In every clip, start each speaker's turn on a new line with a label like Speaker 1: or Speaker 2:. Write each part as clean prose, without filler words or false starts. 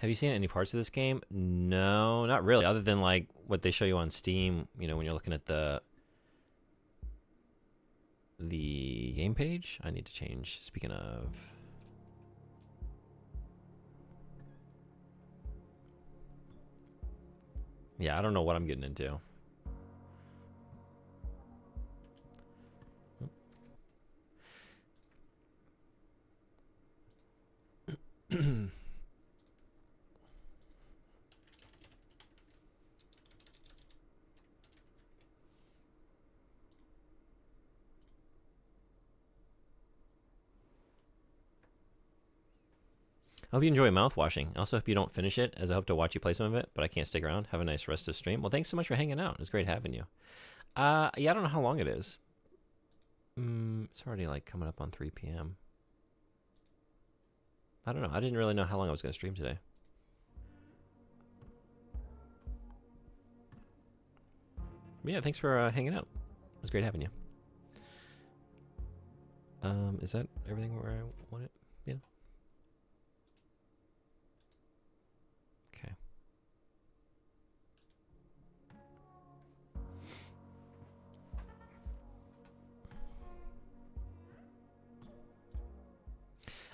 Speaker 1: Have you seen any parts of this game? No, not really. Other than like what they show you on Steam, you know, when you're looking at the game page. I need to change. Speaking of, yeah, I don't know what I'm getting into. I hope you enjoy Mouthwashing. I also hope you don't finish it, as I hope to watch you play some of it, but I can't stick around. Have a nice rest of stream. Well, thanks so much for hanging out. It's great having you. Yeah, I don't know how long it is. It's already like coming up on 3 p.m. I don't know. I didn't really know how long I was going to stream today. But yeah, thanks for hanging out. It was great having you. Is that everything where I want it? Yeah. Okay.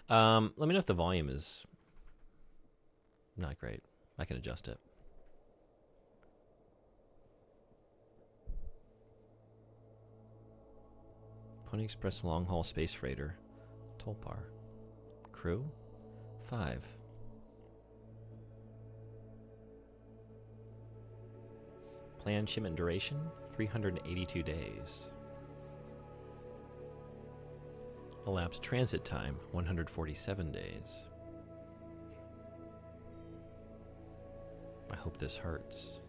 Speaker 1: Let me know if the volume is not great. I can adjust it. Pony Express long haul space freighter. Tolpar. Crew 5. Planned shipment duration 382 days. Elapsed transit time 147 days. I hope this hurts.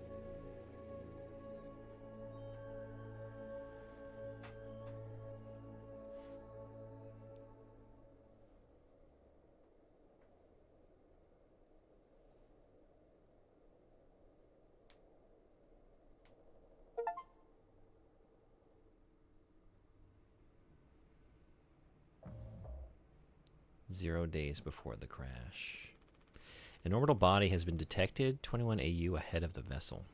Speaker 1: Zero days before the crash. An orbital body has been detected 21 AU ahead of the vessel.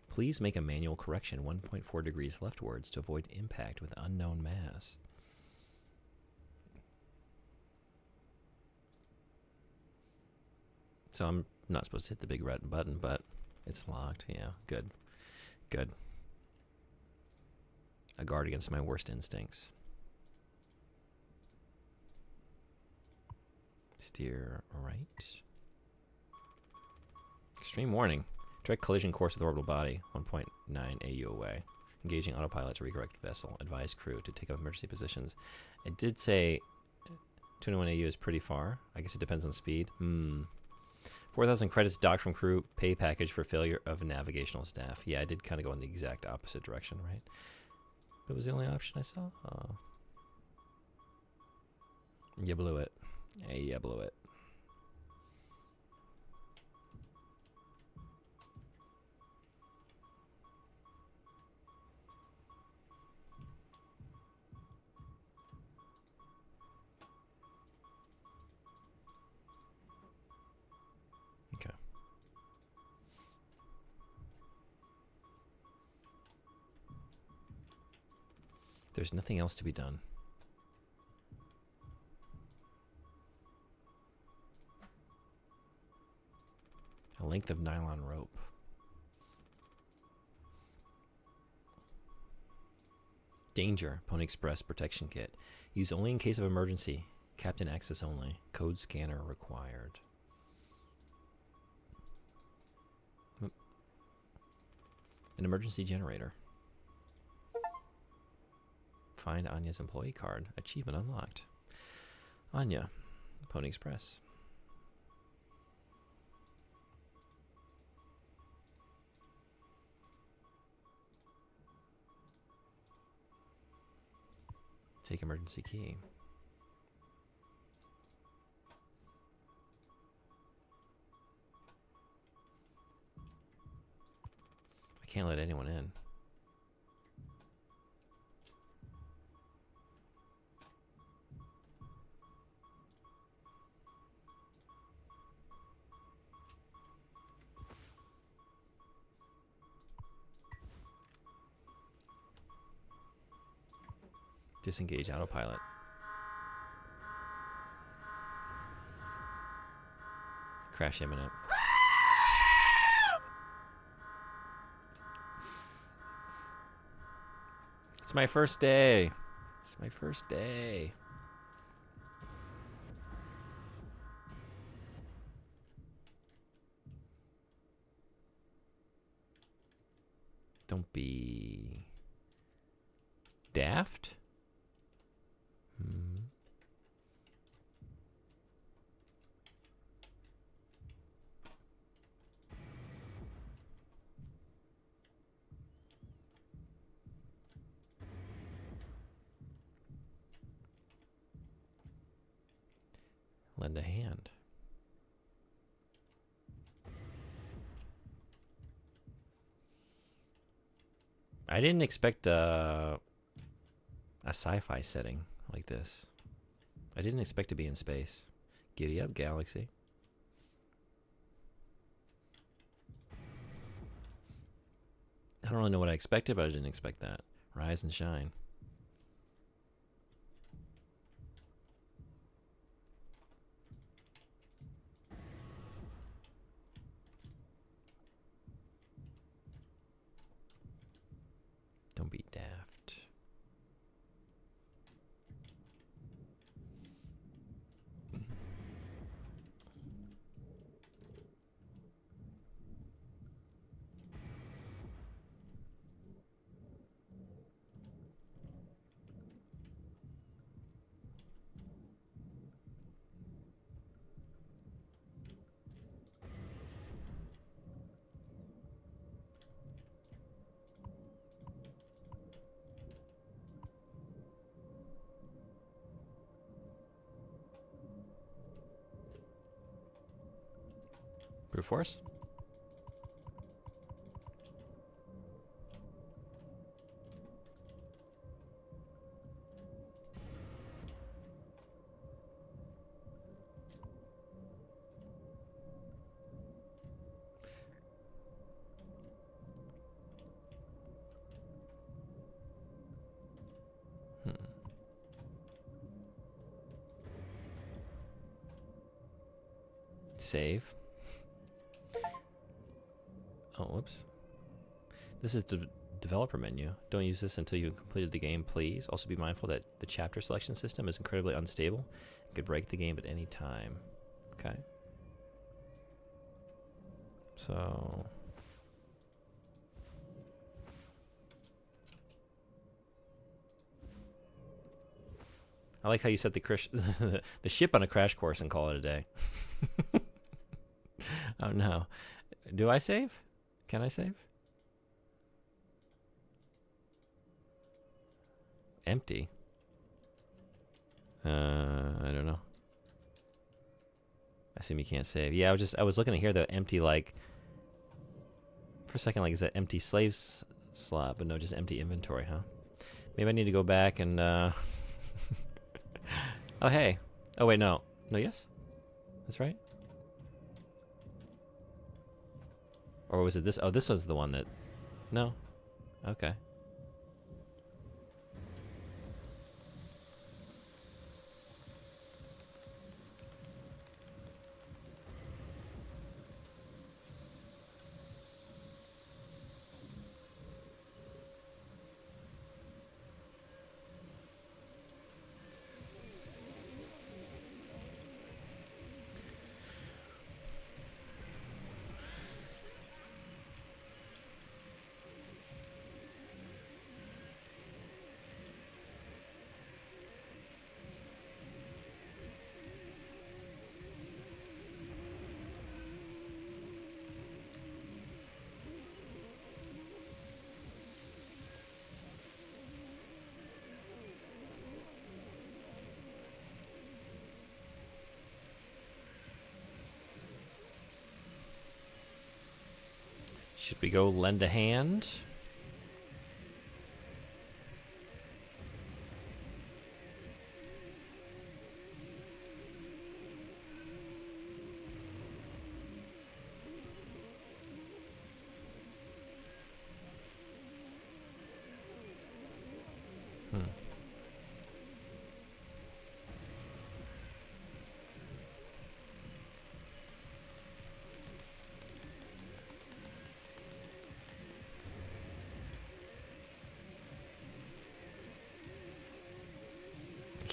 Speaker 1: Please make a manual correction 1.4 degrees leftwards to avoid impact with unknown mass. So I'm not supposed to hit the big red button, but it's locked. Yeah, good. Good. A guard against my worst instincts. Steer right. Extreme warning. Direct collision course with orbital body, 1.9 AU away. Engaging autopilot to recorrect vessel. Advise crew to take up emergency positions. It did say 21 AU is pretty far. I guess it depends on speed. 4,000 credits docked from crew. Pay package for failure of navigational staff. Yeah, I did kind of go in the exact opposite direction, right? But it was the only option I saw. Oh. You blew it. Hey, you blew it. Okay. There's nothing else to be done. A length of nylon rope. Danger. Pony Express protection kit. Use only in case of emergency. Captain access only. Code scanner required. An emergency generator. Find Anya's employee card. Achievement unlocked. Anya. Pony Express. Take emergency key. I can't let anyone in. Disengage autopilot. Crash imminent. It's my first day. It's my first day. Don't be daft. Lend a hand. I didn't expect a sci-fi setting like this. I didn't expect to be in space. Giddy up, galaxy. I don't really know what I expected, but I didn't expect that. Rise and shine. Don't be daft. Brute force? Save. Oh, whoops. This is the developer menu. Don't use this until you've completed the game, please. Also be mindful that the chapter selection system is incredibly unstable. It could break the game at any time. Okay. So... I like how you set the ship on a crash course and call it a day. Oh no. Do I save? Can I save? Empty. I don't know. I assume you can't save. Yeah, I was looking at here though, empty, like for a second, like is that empty slaves slot, but no, just empty inventory, huh? Maybe I need to go back and oh hey. Oh wait, no. No, yes? That's right. Or was it this? Oh, this was the one that... No? Okay. Should we go lend a hand?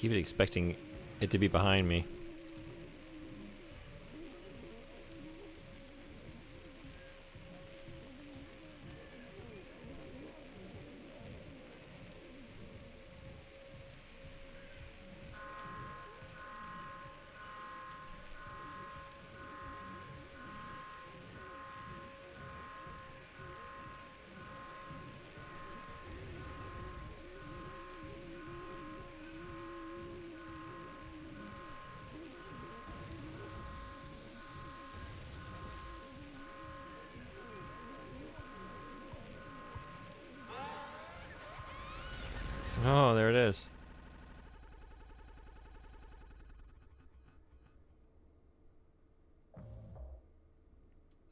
Speaker 1: keep expecting it to be behind me. Oh, there it is.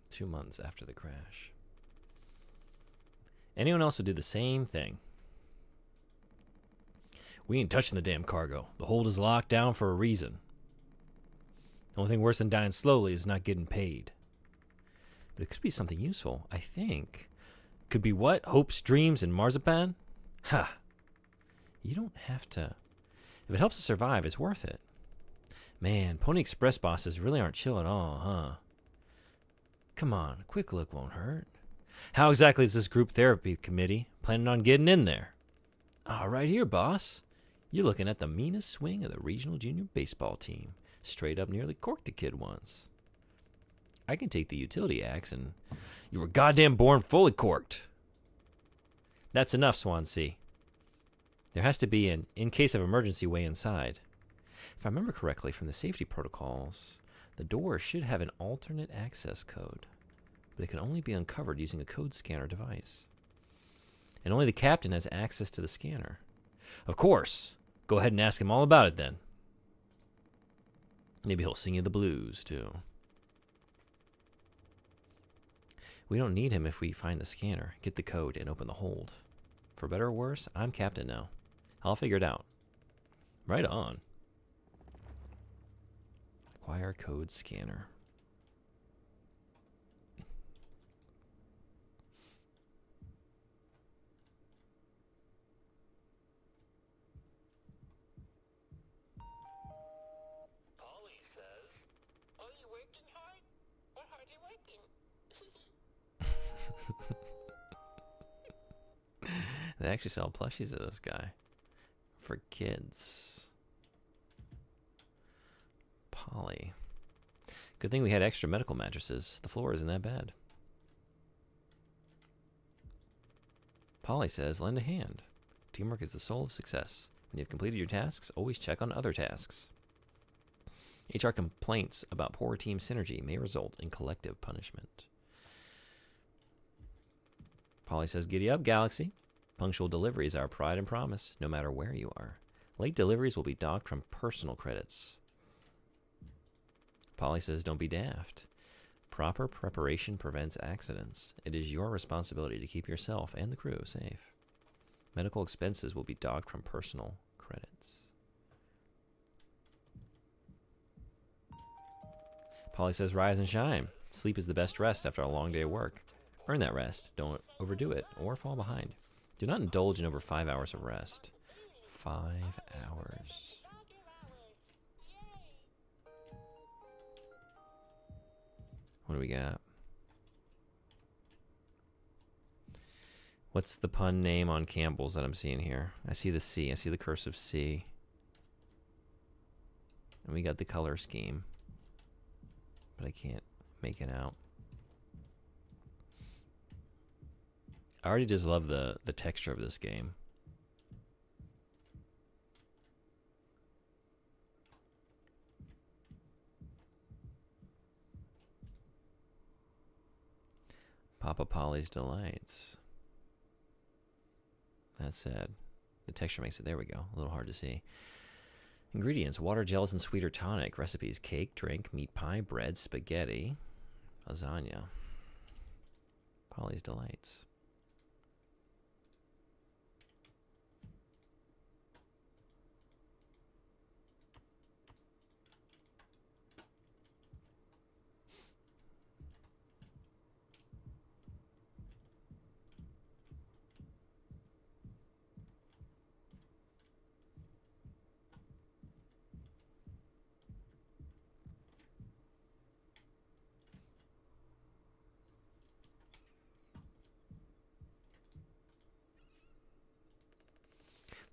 Speaker 1: Two months after the crash. Anyone else would do the same thing. We ain't touching the damn cargo. The hold is locked down for a reason. The only thing worse than dying slowly is not getting paid. But it could be something useful, I think. Could be what? Hopes, dreams, and marzipan? Ha! You don't have to. If it helps us survive, it's worth it. Man, Pony Express bosses really aren't chill at all, huh? Come on, a quick look won't hurt. How exactly is this group therapy committee planning on getting in there? Ah, right here, boss. You're looking at the meanest swing of the regional junior baseball team. Straight up nearly corked a kid once. I can take the utility axe and... You were goddamn born fully corked. That's enough, Swansea. There has to be an in case of emergency way inside. If I remember correctly from the safety protocols, the door should have an alternate access code, but it can only be uncovered using a code scanner device. And only the captain has access to the scanner. Of course. Go ahead and ask him all about it then. Maybe he'll sing you the blues, too. We don't need him if we find the scanner, get the code, and open the hold. For better or worse, I'm captain now. I'll figure it out. Right on. Acquire code scanner.
Speaker 2: Polly says, "Are you working hard? Or hardly working?"
Speaker 1: They actually sell plushies of this guy. For kids. Polly. Good thing we had extra medical mattresses. The floor isn't that bad. Polly says, lend a hand. Teamwork is the soul of success. When you've completed your tasks, always check on other tasks. HR complaints about poor team synergy may result in collective punishment. Polly says, giddy up, Galaxy. Punctual delivery is our pride and promise, no matter where you are. Late deliveries will be docked from personal credits. Polly says, don't be daft. Proper preparation prevents accidents. It is your responsibility to keep yourself and the crew safe. Medical expenses will be docked from personal credits. Polly says, rise and shine. Sleep is the best rest after a long day of work. Earn that rest. Don't overdo it or fall behind. Do not indulge in over 5 hours of rest. 5 hours. What do we got? What's the pun name on Campbell's that I'm seeing here? I see the C. I see the cursive C. And we got the color scheme. But I can't make it out. I already just love the texture of this game. Papa Polly's Delights. That's sad. The texture makes it, there we go, a little hard to see. Ingredients, water, gelatin, sweeter tonic. Recipes, cake, drink, meat pie, bread, spaghetti, lasagna. Polly's Delights.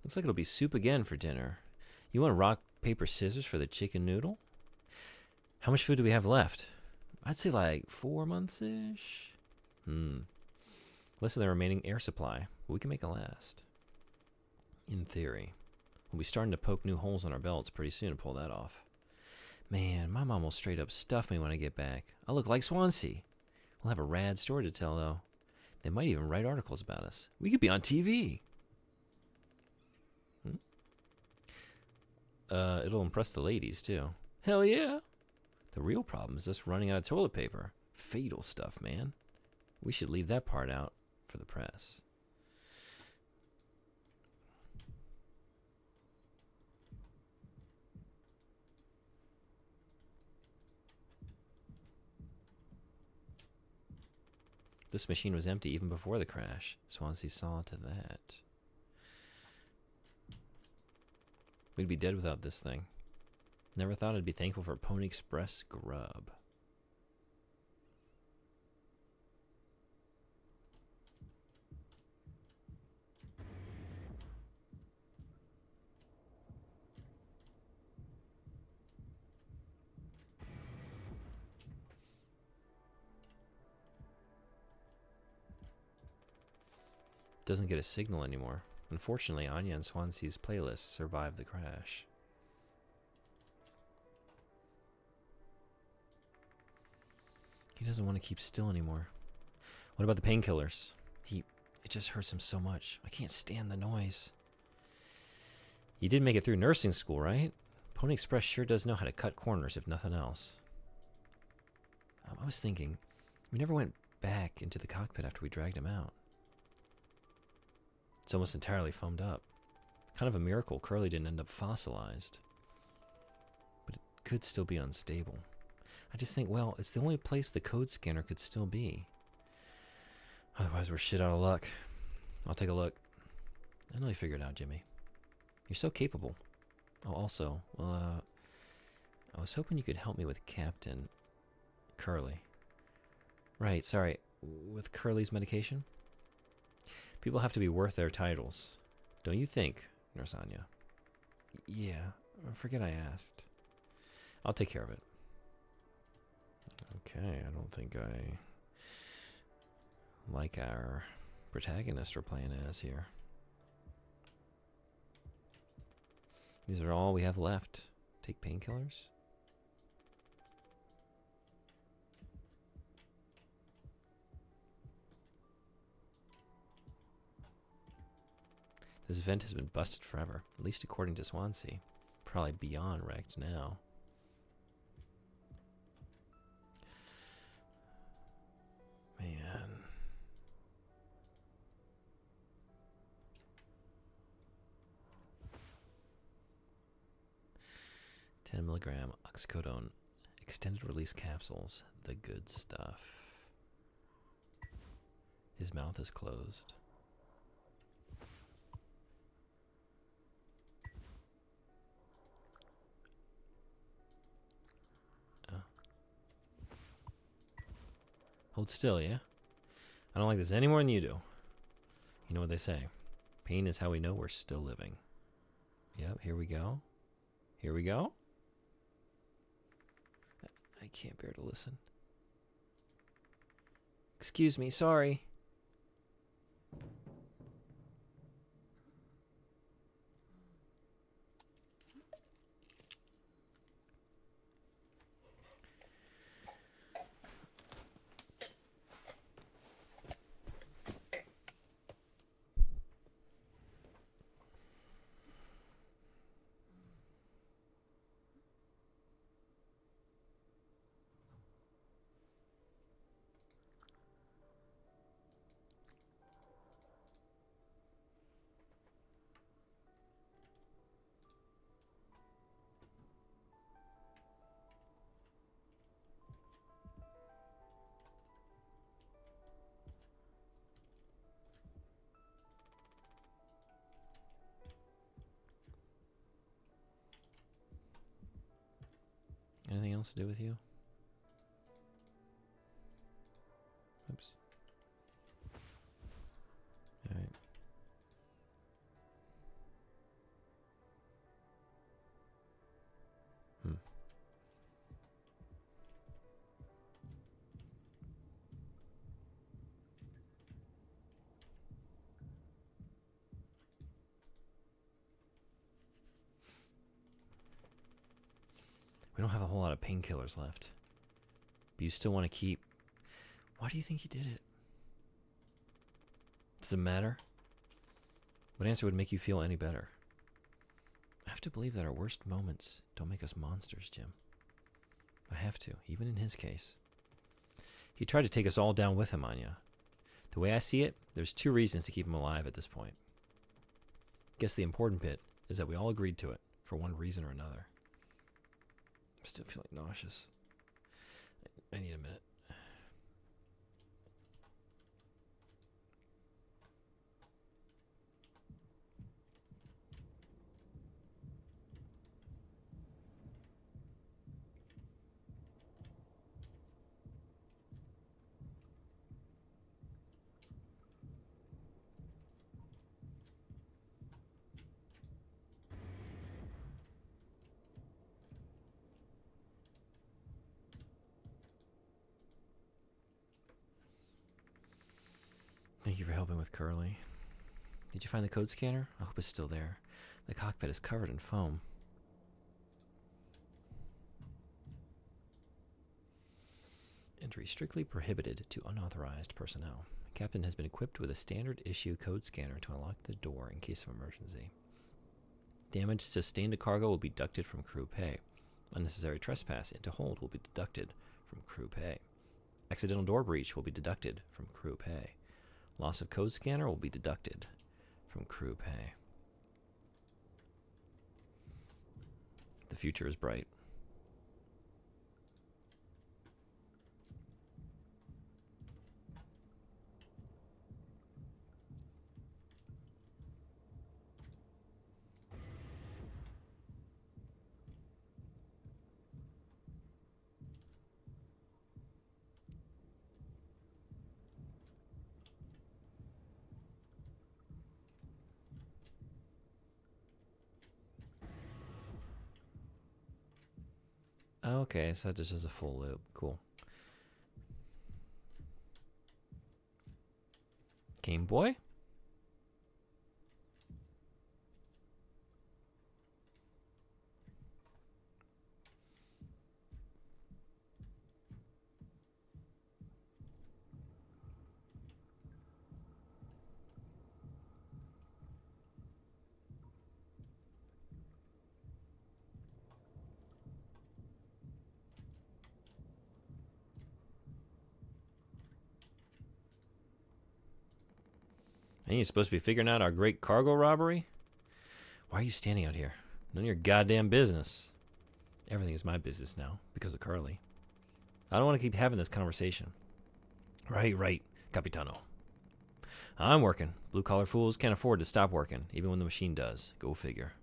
Speaker 1: Looks like it'll be soup again for dinner. You want rock, paper, scissors for the chicken noodle? How much food do we have left? I'd say like 4 months-ish. Less than the remaining air supply. But we can make it last. In theory. We'll be starting to poke new holes in our belts pretty soon to pull that off. Man, my mom will straight up stuff me when I get back. I'll look like Swansea. We'll have a rad story to tell, though. They might even write articles about us. We could be on TV. It'll impress the ladies, too. Hell yeah. The real problem is us running out of toilet paper. Fatal stuff, man. We should leave that part out for the press. This machine was empty even before the crash. Swansea saw to that. We'd be dead without this thing. Never thought I'd be thankful for Pony Express grub. Doesn't get a signal anymore. Unfortunately, Anya and Swansea's playlist survived the crash. He doesn't want to keep still anymore. What about the painkillers? It just hurts him so much. I can't stand the noise. You did make it through nursing school, right? Pony Express sure does know how to cut corners, if nothing else. I was thinking, we never went back into the cockpit after we dragged him out. It's almost entirely foamed up. Kind of a miracle Curly didn't end up fossilized. But it could still be unstable. I just think, well, it's the only place the code scanner could still be. Otherwise, we're shit out of luck. I'll take a look. I know you figured it out, Jimmy. You're so capable. Oh, also, well, I was hoping you could help me with Captain Curly. Right, sorry. With Curly's medication? People have to be worth their titles. Don't you think, Nurse Anya? Yeah, forget I asked. I'll take care of it. Okay, I don't think I like our protagonist we're playing as here. These are all we have left. Take painkillers? This vent has been busted forever, at least according to Swansea. Probably beyond wrecked now. Man. 10 milligram oxycodone extended release capsules. The good stuff. His mouth is closed. Hold still, yeah? I don't like this any more than you do. You know what they say. Pain is how we know we're still living. Yep, here we go. Here we go. I can't bear to listen. Excuse me, sorry. Anything else to do with you? Oops. Alright. We don't have a whole lot of painkillers left. But you still want to keep... Why do you think he did it? Does it matter? What answer would make you feel any better? I have to believe that our worst moments don't make us monsters, Jim. I have to, even in his case. He tried to take us all down with him, Anya. The way I see it, there's 2 reasons to keep him alive at this point. Guess the important bit is that we all agreed to it, for one reason or another. I'm still feeling nauseous. I need a minute. Thank you for helping with Curly. Did you find the code scanner? I hope it's still there. The cockpit is covered in foam. Entry strictly prohibited to unauthorized personnel. Captain has been equipped with a standard issue code scanner to unlock the door in case of emergency. Damage sustained to cargo will be deducted from crew pay. Unnecessary trespass into hold will be deducted from crew pay. Accidental door breach will be deducted from crew pay. Loss of code scanner will be deducted from crew pay. The future is bright. Okay, so that just is a full loop. Cool. Game Boy? Ain't you supposed to be figuring out our great cargo robbery? Why are you standing out here? None of your goddamn business. Everything is my business now, because of Carly. I don't want to keep having this conversation. Right, Capitano. I'm working. Blue-collar fools can't afford to stop working, even when the machine does. Go figure.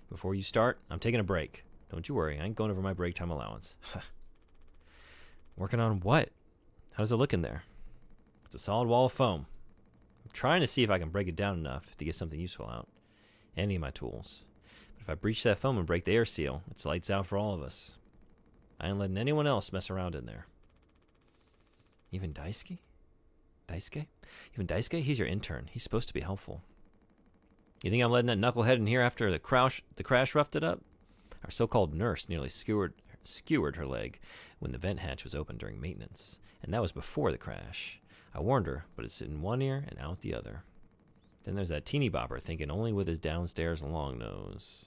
Speaker 1: Before you start, I'm taking a break. Don't you worry, I ain't going over my break time allowance. Working on what? How does it look in there? It's a solid wall of foam. I'm trying to see if I can break it down enough to get something useful out. Any of my tools. But if I breach that foam and break the air seal, it's lights out for all of us. I ain't letting anyone else mess around in there. Even Daisuke? Even Daisuke? He's your intern. He's supposed to be helpful. You think I'm letting that knucklehead in here after the crash roughed it up? Our so-called nurse nearly skewered her leg when the vent hatch was open during maintenance. And that was before the crash. I warned her, but it's in one ear and out the other. Then there's that teeny bopper thinking only with his downstairs long nose.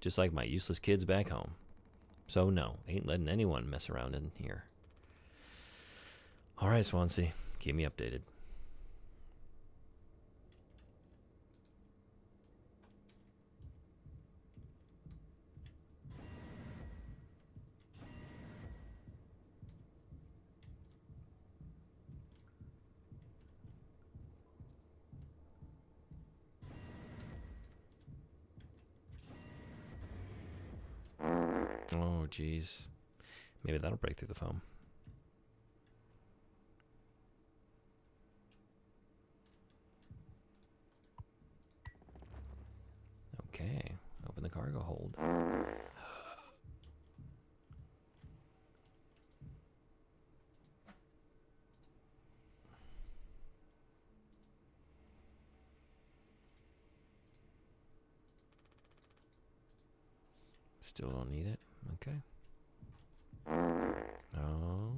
Speaker 1: Just like my useless kids back home. So no, ain't letting anyone mess around in here. All right, Swansea, keep me updated. Oh, jeez. Maybe that'll break through the foam. Okay, open the cargo hold. Still don't need it. Okay. Oh.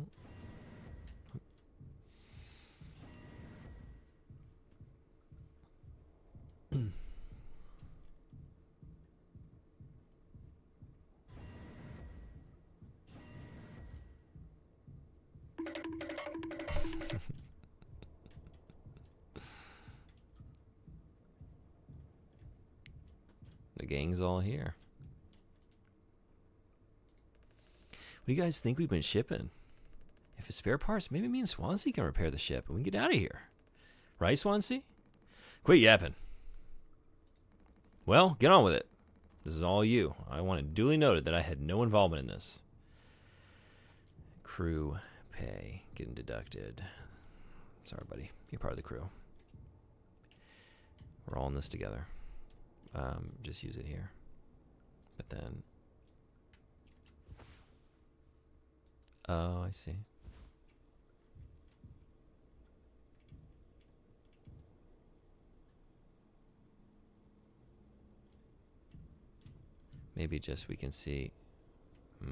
Speaker 1: The gang's all here. What do you guys think we've been shipping? If it's spare parts, maybe me and Swansea can repair the ship and we can get out of here. Right, Swansea? Quit yapping. Well, get on with it. This is all you. I want it duly noted that I had no involvement in this. Crew pay getting deducted. Sorry, buddy. You're part of the crew. We're all in this together. Just use it here. But then... Oh, I see. Maybe just we can see... He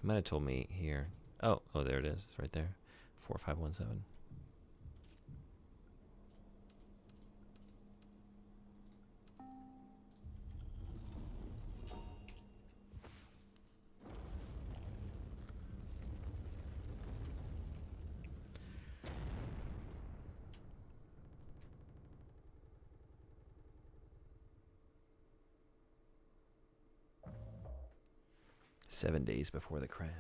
Speaker 1: might have told me here. Oh, there it is. It's right there. 4517. Seven days before the crash.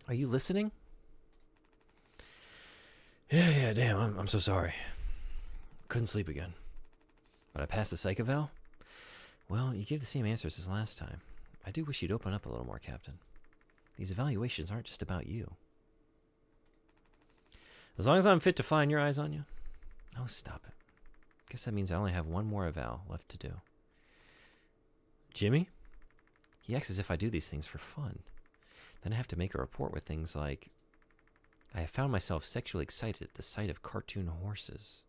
Speaker 1: Are you listening? Yeah, damn, I'm so sorry. Couldn't sleep again. But I passed the psych eval? Well, you gave the same answers as last time. I do wish you'd open up a little more, Captain. These evaluations aren't just about you. As long as I'm fit to fly and your eyes on you? Oh, stop it. Guess that means I only have one more eval left to do. Jimmy? He acts as if I do these things for fun. Then I have to make a report with things like, I have found myself sexually excited at the sight of cartoon horses.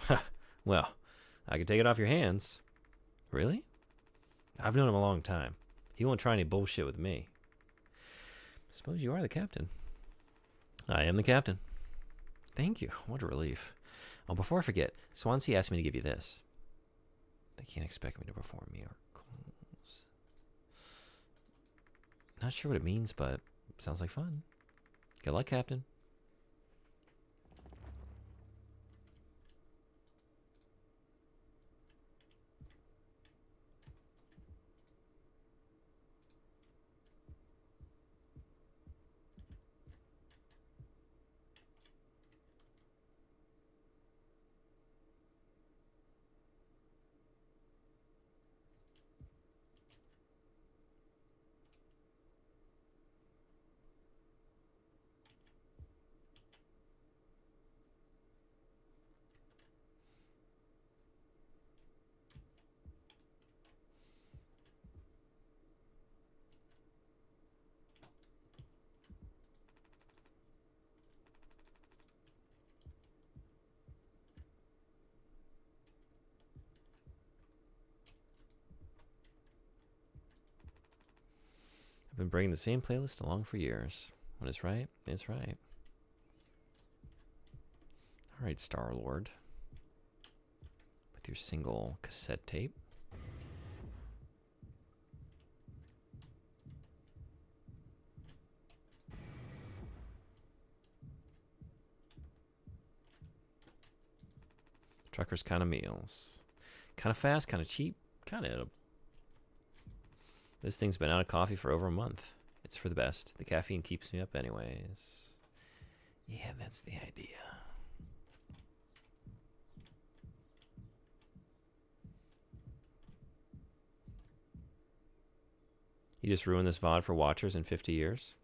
Speaker 1: Ha! Well, I can take it off your hands. Really? I've known him a long time. He won't try any bullshit with me. Suppose you are the captain. I am the captain. Thank you. What a relief. Oh, before I forget, Swansea asked me to give you this. They can't expect me to perform miracles. Not sure what it means, but sounds like fun. Good luck, Captain. I've been bringing the same playlist along for years. When it's right, it's right. All right, Star-Lord. With your single cassette tape. Truckers kind of meals. Kind of fast, kind of cheap, kind of... This thing's been out of coffee for over a month. It's for the best. The caffeine keeps me up anyways. Yeah, that's the idea. You just ruined this VOD for watchers in 50 years?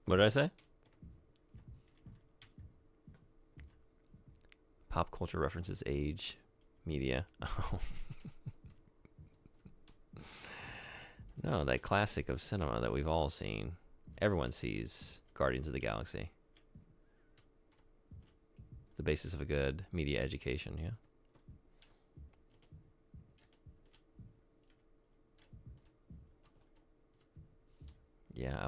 Speaker 1: What did I say? Pop culture references age, media. Oh. No, that classic of cinema that we've all seen. Everyone sees Guardians of the Galaxy. The basis of a good media education, yeah. Yeah,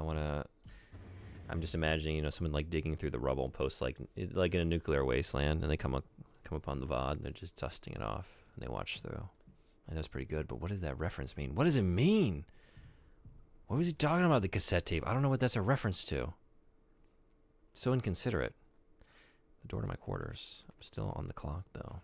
Speaker 1: I'm just imagining, you know, someone like digging through the rubble post like in a nuclear wasteland, and they come upon the VOD, and they're just dusting it off, and they watch through. And that's pretty good, but what does that reference mean? What does it mean? What was he talking about, the cassette tape? I don't know what that's a reference to. So inconsiderate. The door to my quarters. I'm still on the clock, though.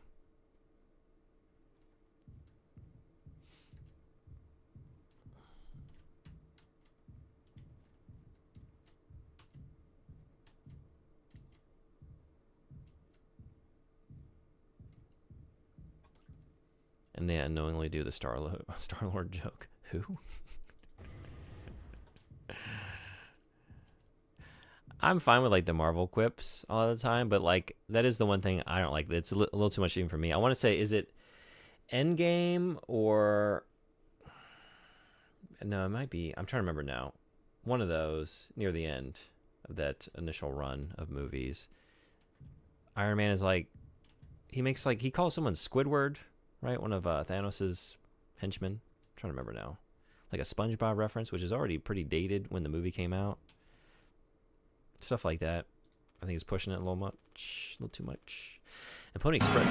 Speaker 1: And they unknowingly do the Star-Lord joke. Who? I'm fine with like the Marvel quips all the time, but like that is the one thing I don't like. It's a little too much even for me. I want to say, is it Endgame or no? It might be. I'm trying to remember now. One of those near the end of that initial run of movies. Iron Man is like he calls someone Squidward, right? One of Thanos's henchmen. I'm trying to remember now. Like a SpongeBob reference, which is already pretty dated when the movie came out. Stuff like that. I think it's pushing it a little too much. And Pony Express.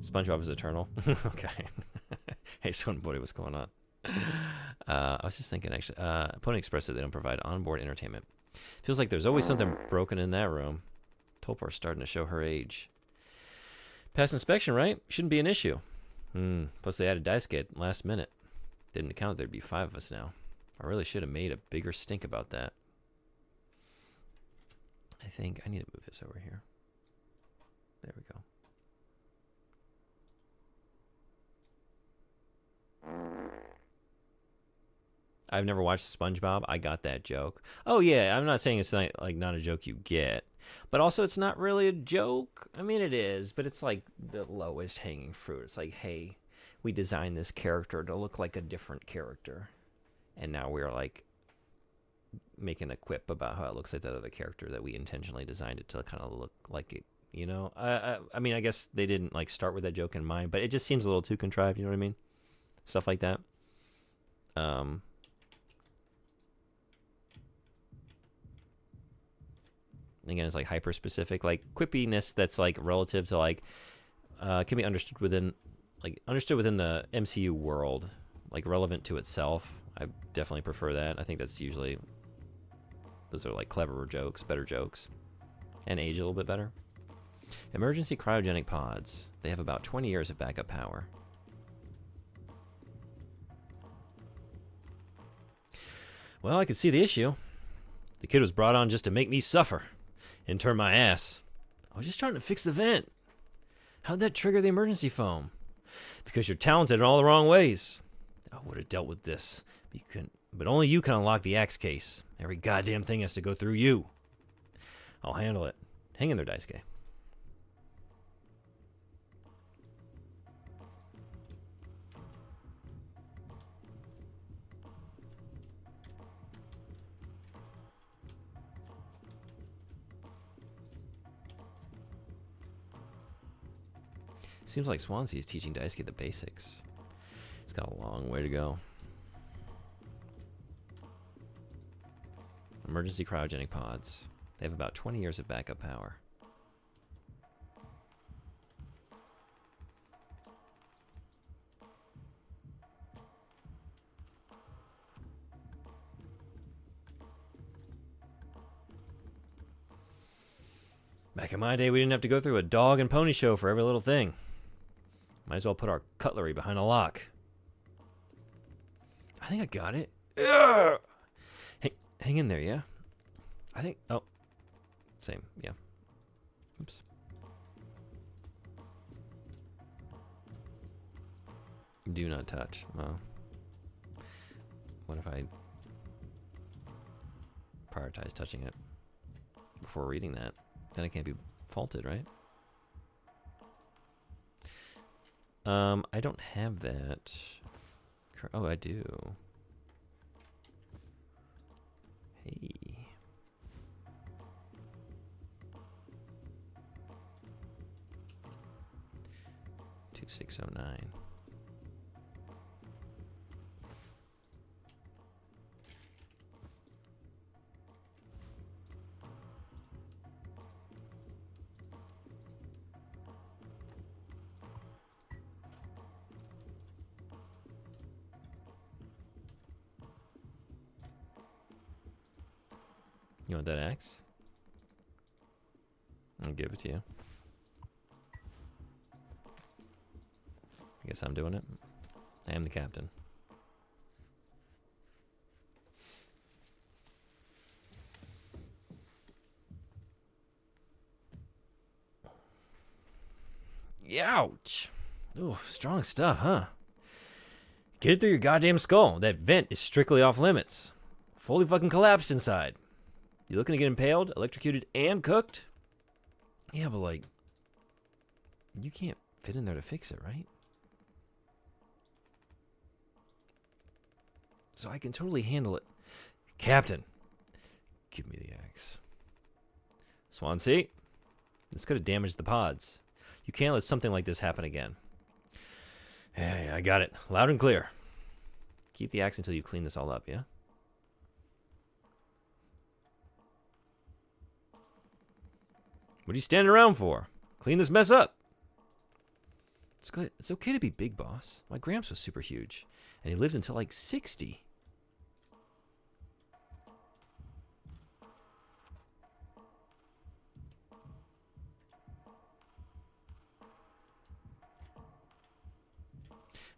Speaker 1: SpongeBob is eternal. Okay. Hey, somebody, what's going on? I was just thinking, actually. Pony Express said they don't provide onboard entertainment. Feels like there's always something broken in that room. Tolpor's starting to show her age. Past inspection, right? Shouldn't be an issue. Plus, they added dice kit last minute. Didn't account there'd be 5 of us now. I really should have made a bigger stink about that. I think I need to move this over here. There we go. I've never watched SpongeBob. I got that joke. Oh yeah, I'm not saying it's not a joke you get, but also it's not really a joke. I mean, it is, but it's like the lowest hanging fruit. It's like, hey, we designed this character to look like a different character, and now we're like making a quip about how it looks like that other character that we intentionally designed it to kind of look like it. You know, I mean, I guess they didn't like start with that joke in mind, but it just seems a little too contrived. You know what I mean? Stuff like that. Again, it's like hyper specific, like quippiness that's like relative to like can be understood within the MCU world, like relevant to itself. I definitely prefer that. I think that's usually those are like cleverer jokes, better jokes, and age a little bit better. Emergency cryogenic pods. They have about 20 years of backup power. Well, I could see the issue. The kid was brought on just to make me suffer and turn my ass. I was just trying to fix the vent. How'd that trigger the emergency foam? Because you're talented in all the wrong ways. I would have dealt with this. But only you can unlock the axe case. Every goddamn thing has to go through you. I'll handle it. Hang in there, Daisuke. Seems like Swansea is teaching Daisuke the basics. It's got a long way to go. Emergency cryogenic pods. They have about 20 years of backup power. Back in my day, we didn't have to go through a dog and pony show for every little thing. Might as well put our cutlery behind a lock. I think I got it. Ugh! Hang in there, yeah? I think... Oh. Same, yeah. Oops. Do not touch. Well, what if I prioritize touching it before reading that? Then it can't be faulted, right? I don't have that. Oh, I do. 609. You want that axe? I'll give it to you. I guess I'm doing it. I am the captain. Ouch! Ooh, strong stuff, huh? Get it through your goddamn skull. That vent is strictly off limits. Fully fucking collapsed inside. You looking to get impaled, electrocuted, and cooked? Yeah, but like, you can't fit in there to fix it, right? So I can totally handle it. Captain, give me the axe. Swansea, this could have damaged the pods. You can't let something like this happen again. Hey, I got it. Loud and clear. Keep the axe until you clean this all up, yeah? What are you standing around for? Clean this mess up. It's good. It's okay to be big, boss. My gramps was super huge, and he lived until like 60.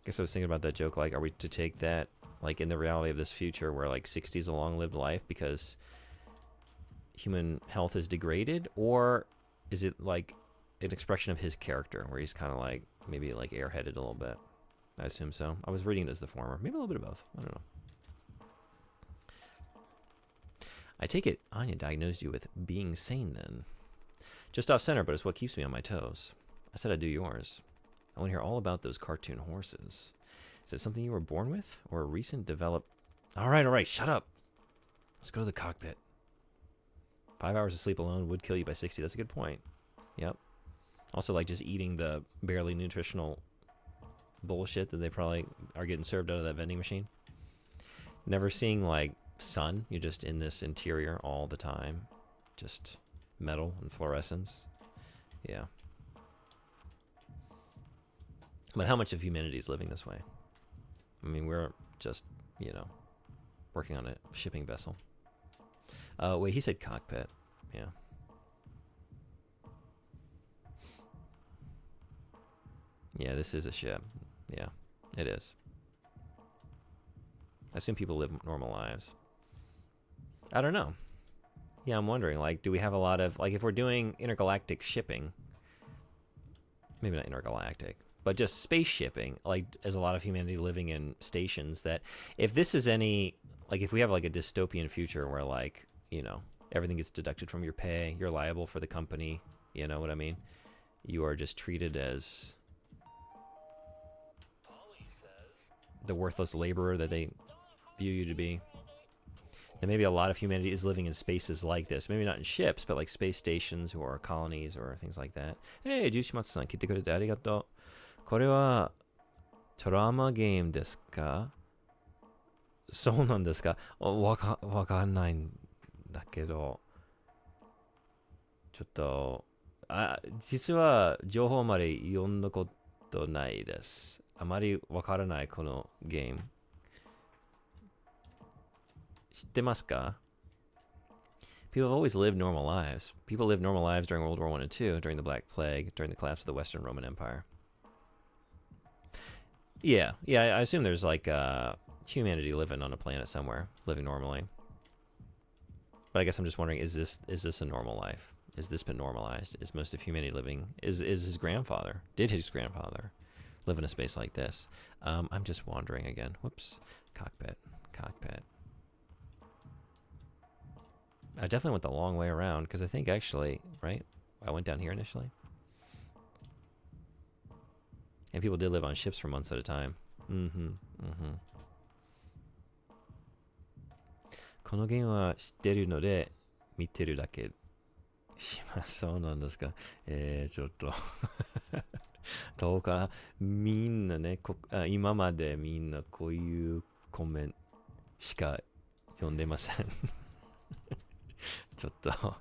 Speaker 1: Guess I was thinking about that joke, like, are we to take that, like, in the reality of this future where, like, 60 is a long-lived life because human health is degraded? Or is it, like, an expression of his character where he's kind of, like, maybe, like, airheaded a little bit? I assume so. I was reading it as the former. Maybe a little bit of both. I don't know. I take it Anya diagnosed you with being sane, then. Just off-center, but it's what keeps me on my toes. I said I'd do yours. I want to hear all about those cartoon horses. Is it something you were born with or a recent develop? All right, shut up. Let's go to the cockpit. 5 hours of sleep alone would kill you by 60. That's a good point. Yep. Also, like, just eating the barely nutritional bullshit that they probably are getting served out of that vending machine. Never seeing, like, sun. You're just in this interior all the time. Just metal and fluorescence. Yeah. But how much of humanity is living this way? I mean, we're just, you know, working on a shipping vessel. Wait, he said cockpit. Yeah. Yeah, this is a ship. Yeah, it is. I assume people live normal lives. I don't know. Yeah, I'm wondering, like, do we have a lot of, like, if we're doing intergalactic shipping, maybe not intergalactic, but just space shipping, like, as a lot of humanity living in stations, that if this is any, like, if we have, like, a dystopian future where, like, you know, everything gets deducted from your pay, you're liable for the company, you know what I mean? You are just treated as the worthless laborer that they view you to be. And maybe a lot of humanity is living in spaces like this. Maybe not in ships, but like space stations or colonies or things like that. Hey, Jushimatsu-san, 聞いてくれてありがとう。これはトラウマゲームですか？そうなんですか？わかんないんだけど、ちょっと、実は情報まで読んだことないです。あまりわからないこのゲーム。知ってますか? People have always lived normal lives. People lived normal lives during World War I and II, during the Black Plague, during the collapse of the Western Roman Empire. Yeah, I assume there's like humanity living on a planet somewhere, living normally. But I guess I'm just wondering, is this a normal life? Has this been normalized? Is most of humanity living? Is his grandfather? Did his grandfather live in a space like this? I'm just wandering again. Whoops. Cockpit. I definitely went the long way around because I think actually, right? I went down here initially. And people did live on ships for months at a time. このゲームは知ってるので見てるだけ。そうなんですか。ちょっとどうかなみんなね今までみんなこういうコメントしか読んでません。ちょっと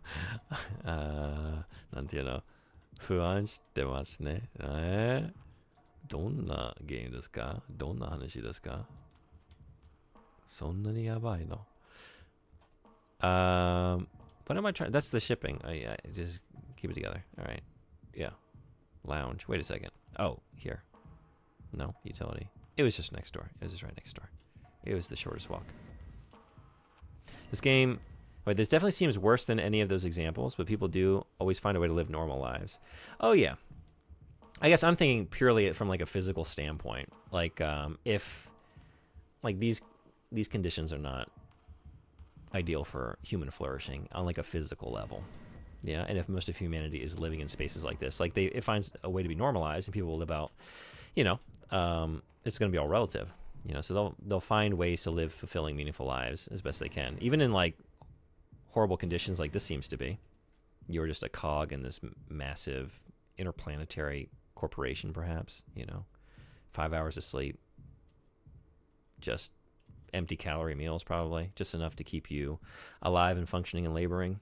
Speaker 1: なんていうの不安してますね。どんなゲームですか？どんな話ですか？そんなにやばいの？What am I trying? That's the shipping. I just keep it together. All right. Yeah. Lounge. Wait a second. Oh, here. No, utility. It was just next door. It was just right next door. It was the shortest walk. This game, wait, this definitely seems worse than any of those examples, but people do always find a way to live normal lives. Oh, yeah. I guess I'm thinking purely from like a physical standpoint. Like, if like these conditions are not ideal for human flourishing on like a physical level. Yeah, and if most of humanity is living in spaces like this, like it finds a way to be normalized, and people will live out, it's going to be all relative, So they'll find ways to live fulfilling, meaningful lives as best they can, even in like horrible conditions like this seems to be. You're just a cog in this massive interplanetary corporation, perhaps. 5 hours of sleep, just empty calorie meals, probably just enough to keep you alive and functioning and laboring.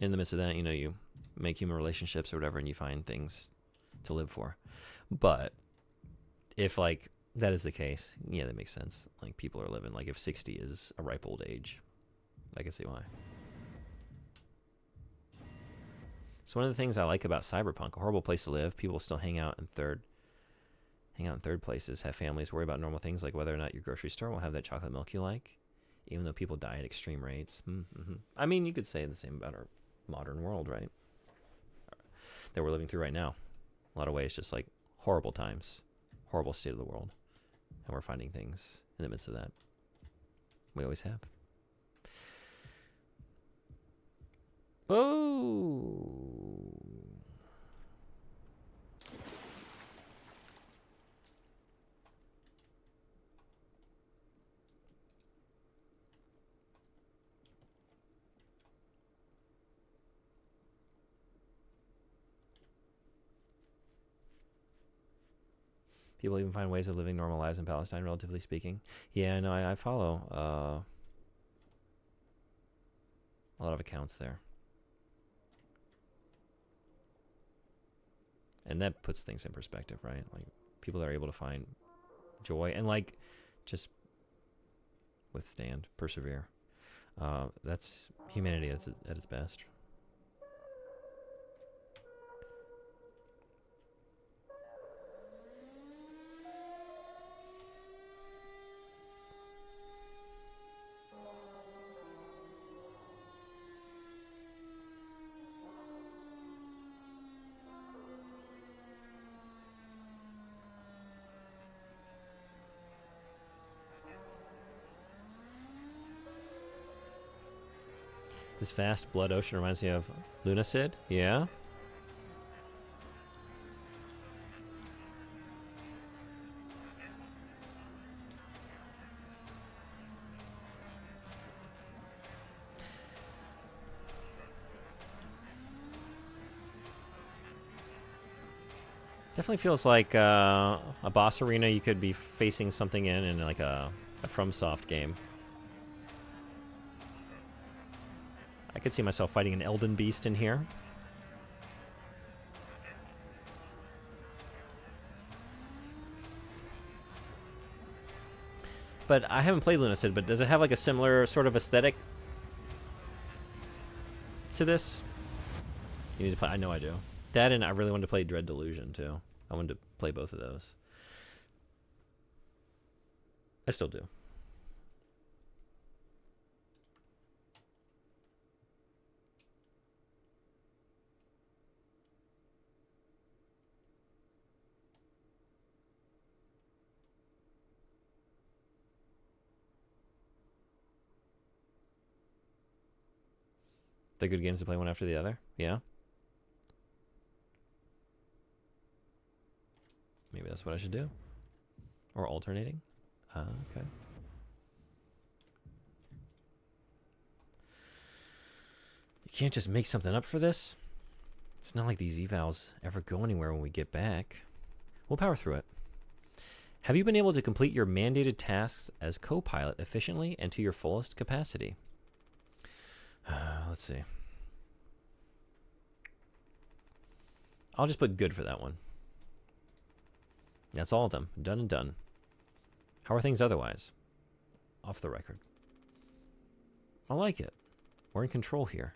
Speaker 1: In the midst of that, you make human relationships or whatever, and you find things to live for. But if like that is the case, yeah, that makes sense. Like people are living, like if 60 is a ripe old age, I can see why. So one of the things I like about Cyberpunk, a horrible place to live, people still hang out in third places, have families, worry about normal things like whether or not your grocery store will have that chocolate milk you like, even though people die at extreme rates. Mm-hmm. I mean, you could say the same about our modern world, right? That we're living through right now. A lot of ways, just like horrible times, horrible state of the world. And we're finding things in the midst of that. We always have. Oh. People even find ways of living normal lives in Palestine, relatively speaking. Yeah, no, I follow a lot of accounts there. And that puts things in perspective, right? Like people are able to find joy and like just withstand, persevere. That's humanity at its best. This vast blood ocean reminds me of Lunacid. Yeah. Definitely feels like a boss arena you could be facing something in like a FromSoft game. I could see myself fighting an Elden Beast in here. But I haven't played Lunacid, but does it have like a similar sort of aesthetic to this? You need to play. I know I do. That, and I really wanted to play Dread Delusion too. I wanted to play both of those. I still do. They're good games to play one after the other. Yeah. Maybe that's what I should do. Or alternating. Okay. You can't just make something up for this. It's not like these evals ever go anywhere when we get back. We'll power through it. Have you been able to complete your mandated tasks as co-pilot efficiently and to your fullest capacity? Let's see. I'll just put good for that one. That's all of them. Done and done. How are things otherwise? Off the record. I like it. We're in control here.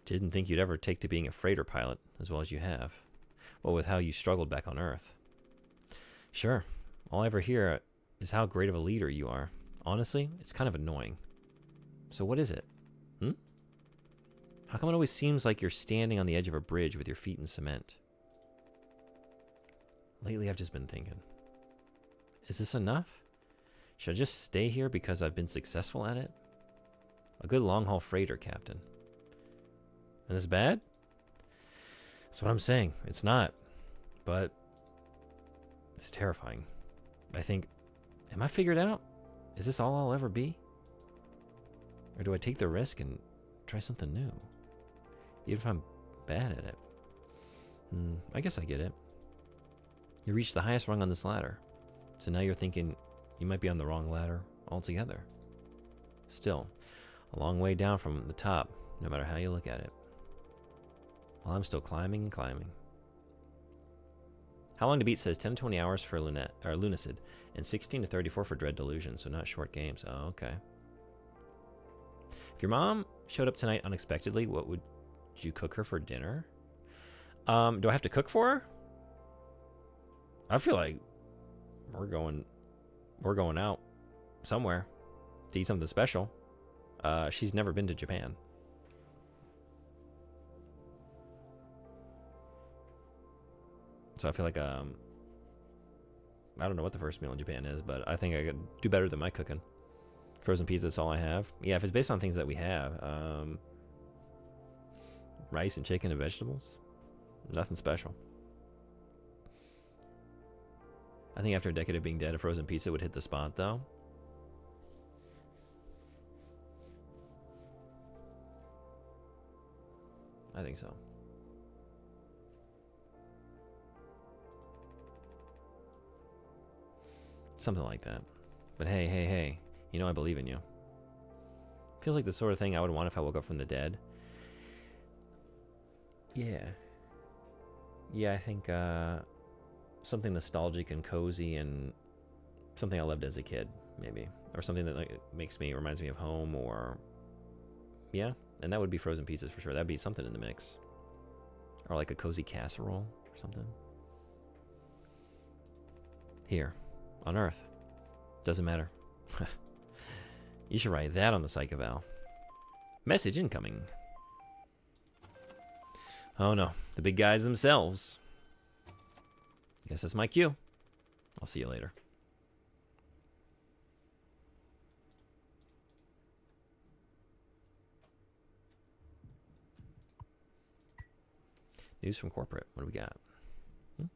Speaker 1: Didn't think you'd ever take to being a freighter pilot as well as you have. Well, with how you struggled back on Earth. Sure. All I ever hear is how great of a leader you are. Honestly, it's kind of annoying. So what is it? How come it always seems like you're standing on the edge of a bridge with your feet in cement? Lately, I've just been thinking, is this enough? Should I just stay here because I've been successful at it? A good long-haul freighter captain. And this bad? That's what I'm saying. It's not. But it's terrifying. I think, am I figured out? Is this all I'll ever be? Or do I take the risk and try something new? Even if I'm bad at it. I guess I get it. You reached the highest rung on this ladder. So now you're thinking you might be on the wrong ladder altogether. Still, a long way down from the top, no matter how you look at it. While I'm still climbing and climbing. How long to beat says 10 to 20 hours for Lunacid and 16 to 34 for Dread Delusion, so not short games. Oh, okay. If your mom showed up tonight unexpectedly, what would you cook her for dinner? Do I have to cook for her? I feel like we're going out somewhere to eat something special. She's never been to Japan. So I feel like I don't know what the first meal in Japan is, but I think I could do better than my cooking. Frozen pizza, that's all I have. Yeah, if it's based on things that we have, rice and chicken and vegetables, nothing special. I think after a decade of being dead, a frozen pizza would hit the spot, though. I think so. Something like that. But hey, you know I believe in you. Feels like the sort of thing I would want if I woke up from the dead. Yeah, I think something nostalgic and cozy and something I loved as a kid, maybe. Or something that reminds me of home, or... Yeah, and that would be frozen pizzas for sure. That'd be something in the mix. Or like a cozy casserole or something. Here, on Earth. Doesn't matter. You should write that on the psych eval. Message incoming. Oh no, the big guys themselves. Guess that's my cue. I'll see you later. News from corporate. What do we got? Do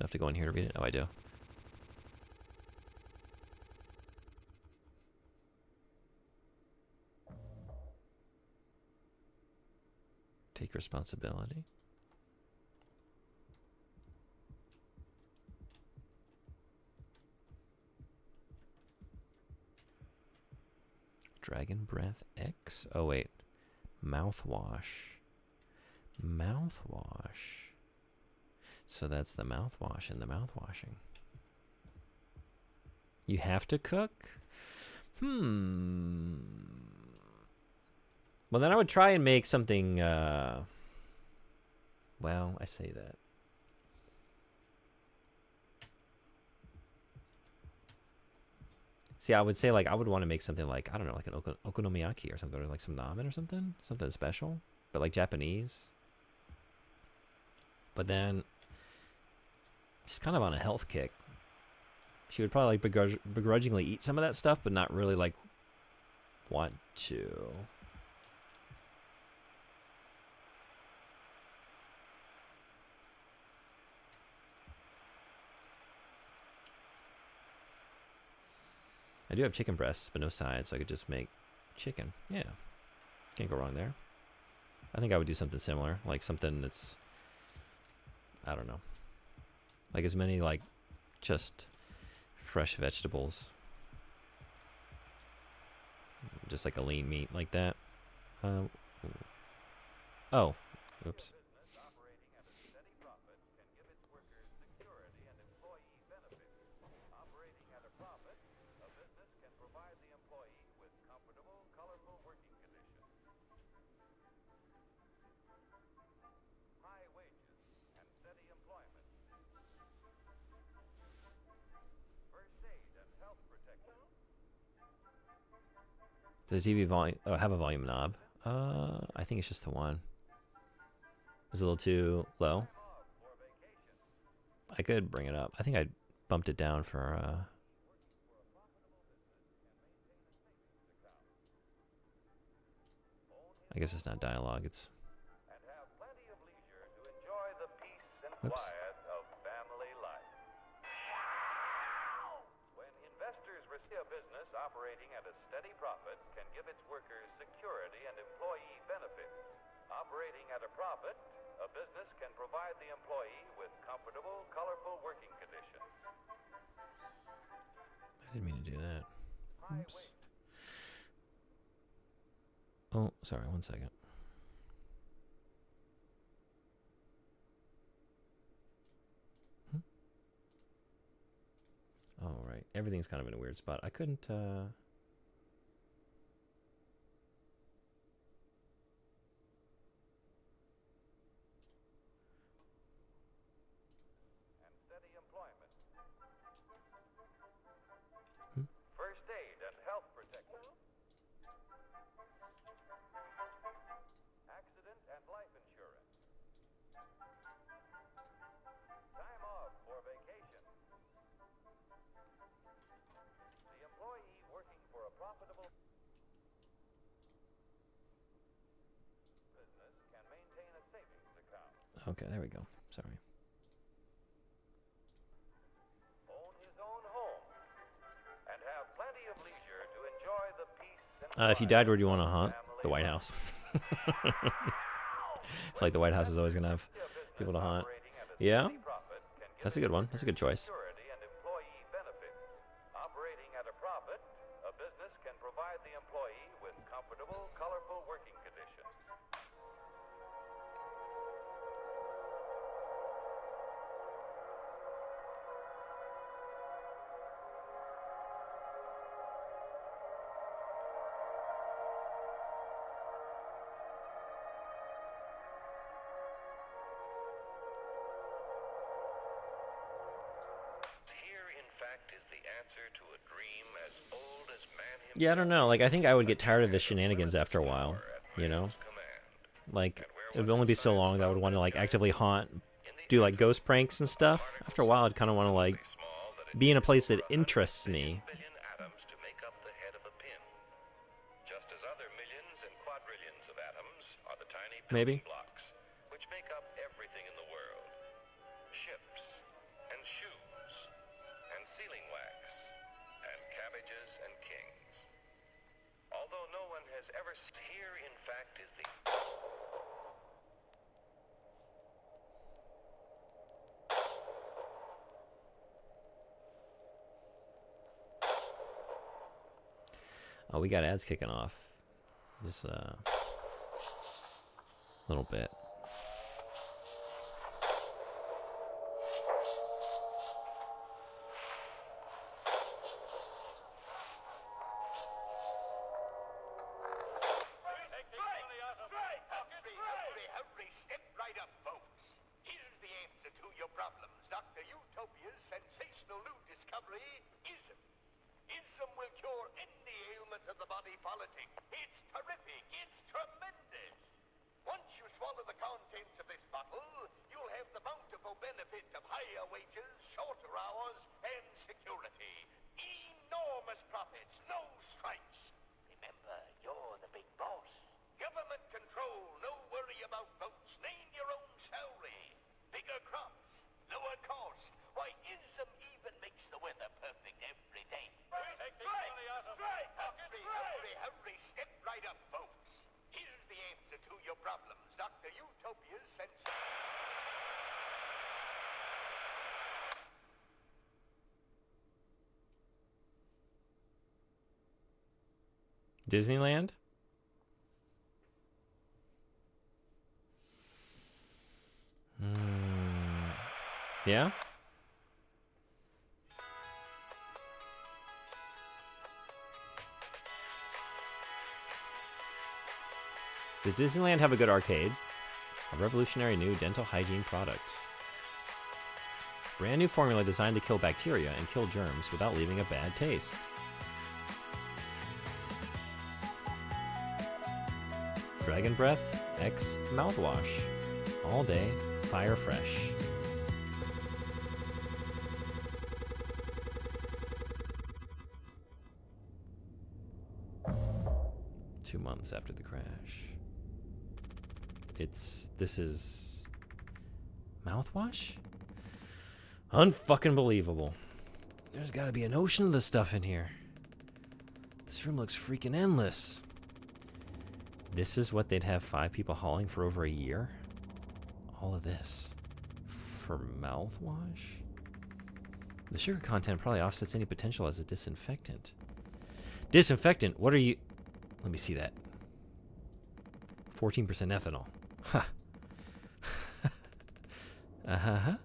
Speaker 1: I have to go in here to read it? Oh, I do. Take responsibility. Dragon Breath X? Oh, wait. Mouthwash. Mouthwash. So that's the mouthwash and the mouthwashing. You have to cook? Well, then I would try and make something, well, I say that. See, I would say, like, I would want to make something like, I don't know, like an okonomiyaki or something, or like some ramen or something. Something special, but like Japanese. But then, she's kind of on a health kick. She would probably like begrudgingly eat some of that stuff, but not really like want to. I do have chicken breasts, but no sides, so I could just make chicken. Yeah. Can't go wrong there. I think I would do something similar, like something that's, I don't know, like as many like just fresh vegetables, just like a lean meat like that. Oh, oops. Does EV volume have a volume knob? I think it's just the one. It's a little too low. I could bring it up. I think I bumped it down for. I guess it's not dialogue. It's. Oops.
Speaker 3: Operating at a steady profit can give its workers security and employee benefits. Operating at a profit, a business can provide the employee with comfortable, colorful working conditions.
Speaker 1: I didn't mean to do that. Oops. Oh, sorry. 1 second. Oh, right. Everything's kind of in a weird spot. I couldn't.
Speaker 3: First aid and health protection. Accident and life insurance. Time off for vacation. The employee working for a profitable business can maintain a savings account.
Speaker 1: Okay, there we go. Sorry.
Speaker 3: Own his own home and have plenty of leisure to enjoy the peace and
Speaker 1: If you died, where do you want to haunt? The White House. I feel like the White House is always gonna have people to haunt. Yeah, that's a good one. That's a good choice.
Speaker 3: Operating at a profit, a business can provide the employee with comfortable, colorful working conditions. Here, in fact, is the answer to a dream as old as man himself.
Speaker 1: Yeah, I don't know. Like, I think I would get tired of the shenanigans after a while. You know, like it would only be so long that I would want to like actively haunt, do like ghost pranks and stuff. After a while, I'd kind of want to like be in a place that interests me.
Speaker 3: Atoms to make up the head of a pin. Just as other millions and quadrillions of atoms are the tiny
Speaker 1: Maybe.
Speaker 3: building blocks which make up everything in the world. Ships and shoes and sealing wax and cabbages and kings. Although no one has ever here in fact is the
Speaker 1: Oh, we got ads kicking off. Just a little bit.
Speaker 3: Hurry, step right up, folks. Here's the answer to your problems. Dr. Utopia's sensational new discovery, ISM. ISM will cure any ailment of the body politic. It's terrific. It's tremendous. Once you swallow the contents of this bottle, you'll have the bountiful benefit of higher wages, shorter hours, and security. Enormous profits, no strikes. Remember, you're the big boss. Government control, no worry about votes. Name your own salary. Bigger crops, lower cost. Why, ISM even makes the weather perfect every day. Hurry, step right up, folks. Here's the answer to your problems.
Speaker 1: Disneyland? Yeah? Does Disneyland have a good arcade? A revolutionary new dental hygiene product. Brand new formula designed to kill bacteria and kill germs without leaving a bad taste. Dragon Breath X Mouthwash. All day, fire fresh. Two months after the crash. This is mouthwash? Unfucking believable. There's gotta be an ocean of this stuff in here. This room looks freaking endless. This is what they'd have 5 people hauling for over a year? All of this. For mouthwash? The sugar content probably offsets any potential as a disinfectant. Disinfectant? What are you... Let me see that. 14% ethanol. Ha. Uh-huh.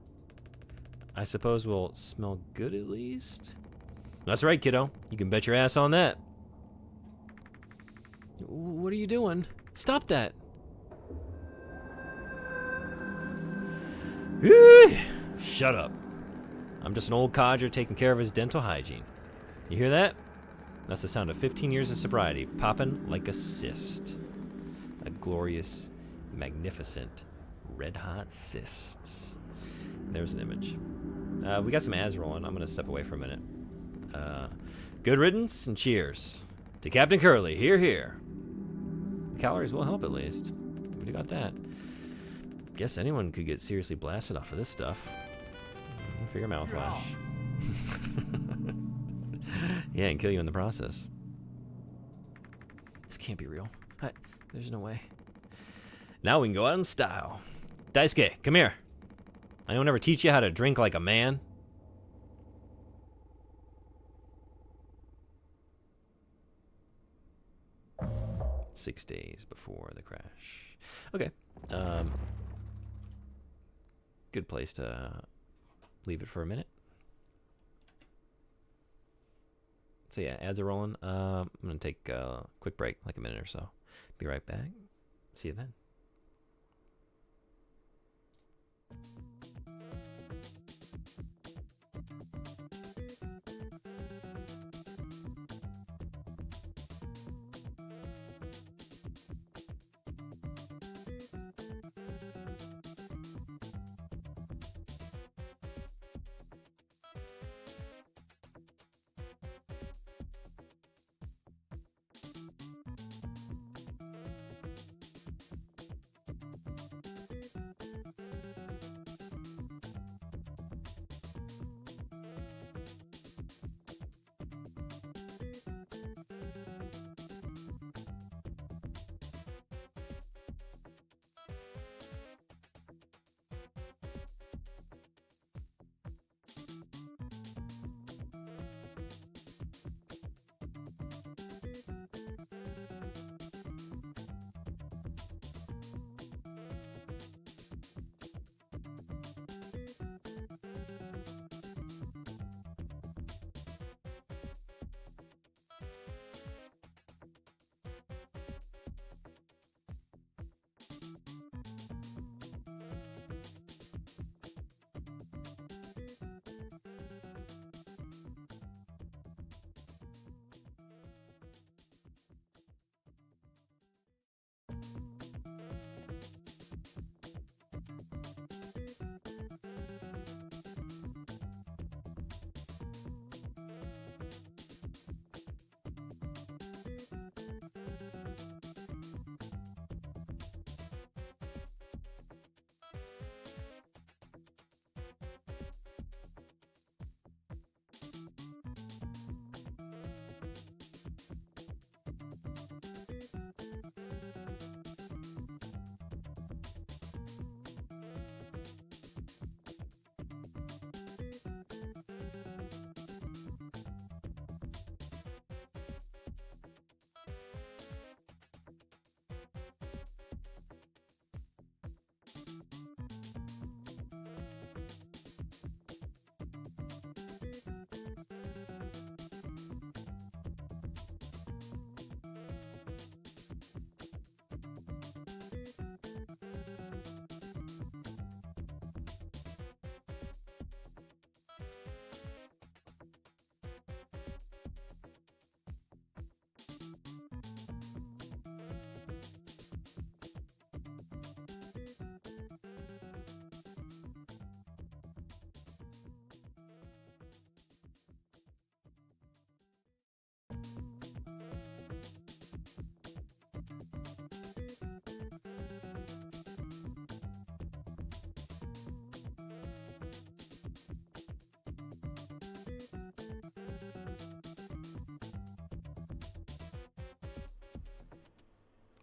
Speaker 1: I suppose we'll smell good at least? That's right, kiddo. You can bet your ass on that. What are you doing? Stop that. Shut up. I'm just an old codger taking care of his dental hygiene. You hear that? That's the sound of 15 years of sobriety popping like a cyst. A glorious, magnificent, red-hot cyst. There's an image. We got some ads rolling. I'm going to step away for a minute. Good riddance and cheers. To Captain Curly, here, here. The calories will help at least. We do got that. Guess anyone could get seriously blasted off of this stuff. Figure mouthwash. Yeah, and kill you in the process. This can't be real. There's no way. Now we can go out in style. Daisuke, come here. I don't ever teach you how to drink like a man. Six days before the crash. Okay. Good place to leave it for a minute. So yeah, ads are rolling. I'm going to take a quick break, like a minute or so. Be right back. See you then.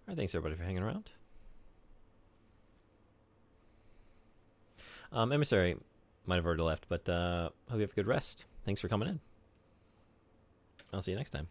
Speaker 1: All right, thanks everybody for hanging around. Emissary might have already left, but hope you have a good rest. Thanks for coming in. I'll see you next time.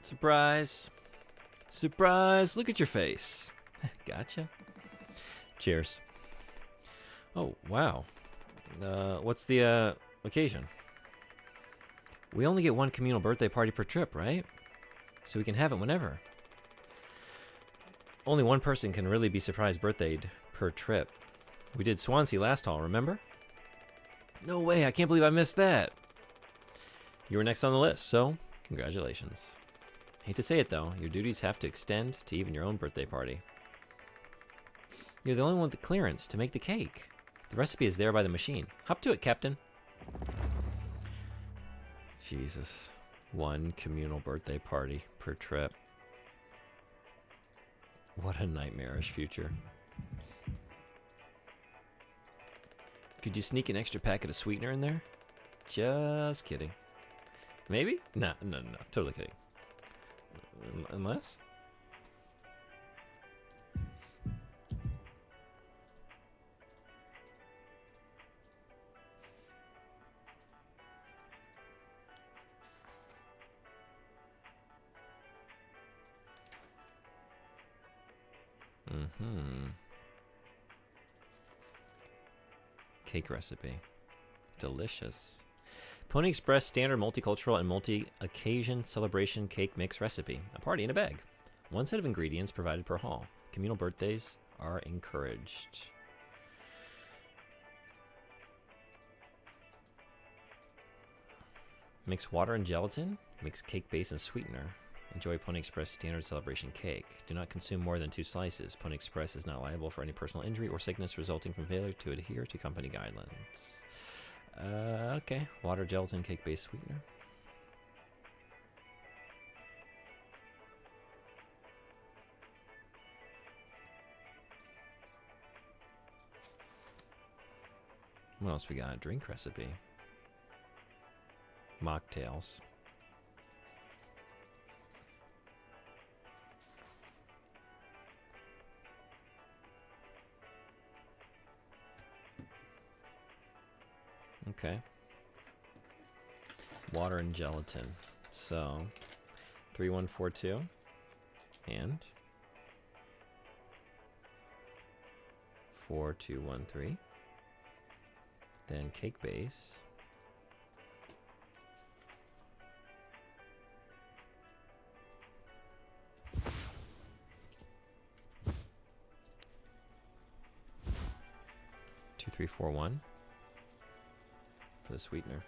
Speaker 1: Surprise. Surprise. Look at your face. Gotcha. Cheers. Oh, wow. What's the occasion? We only get one communal birthday party per trip, right? So we can have it whenever. Only one person can really be surprise birthdayed per trip. We did Swansea last haul, remember? No way, I can't believe I missed that. You were next on the list, so congratulations. Hate to say it though, your duties have to extend to even your own birthday party. You're the only one with the clearance to make the cake. The recipe is there by the machine. Hop to it, Captain. Jesus. One communal birthday party per trip. What a nightmarish future. Could you sneak an extra packet of sweetener in there? Just kidding. Maybe? No. Totally kidding. Unless? Cake recipe. Delicious. Pony Express standard multicultural and multi-occasion celebration cake mix recipe. A party in a bag. One set of ingredients provided per haul. Communal birthdays are encouraged. Mix water and gelatin. Mix cake base and sweetener. Enjoy Pony Express standard celebration cake. Do not consume more than 2 slices. Pony Express is not liable for any personal injury or sickness resulting from failure to adhere to company guidelines. Okay. Water, gelatin, cake base, sweetener. What else we got? Drink recipe. Mocktails. Okay. Water and gelatin. So, 3142 and 4213. Then cake base. Two, 3, 4, 1. For the sweetener.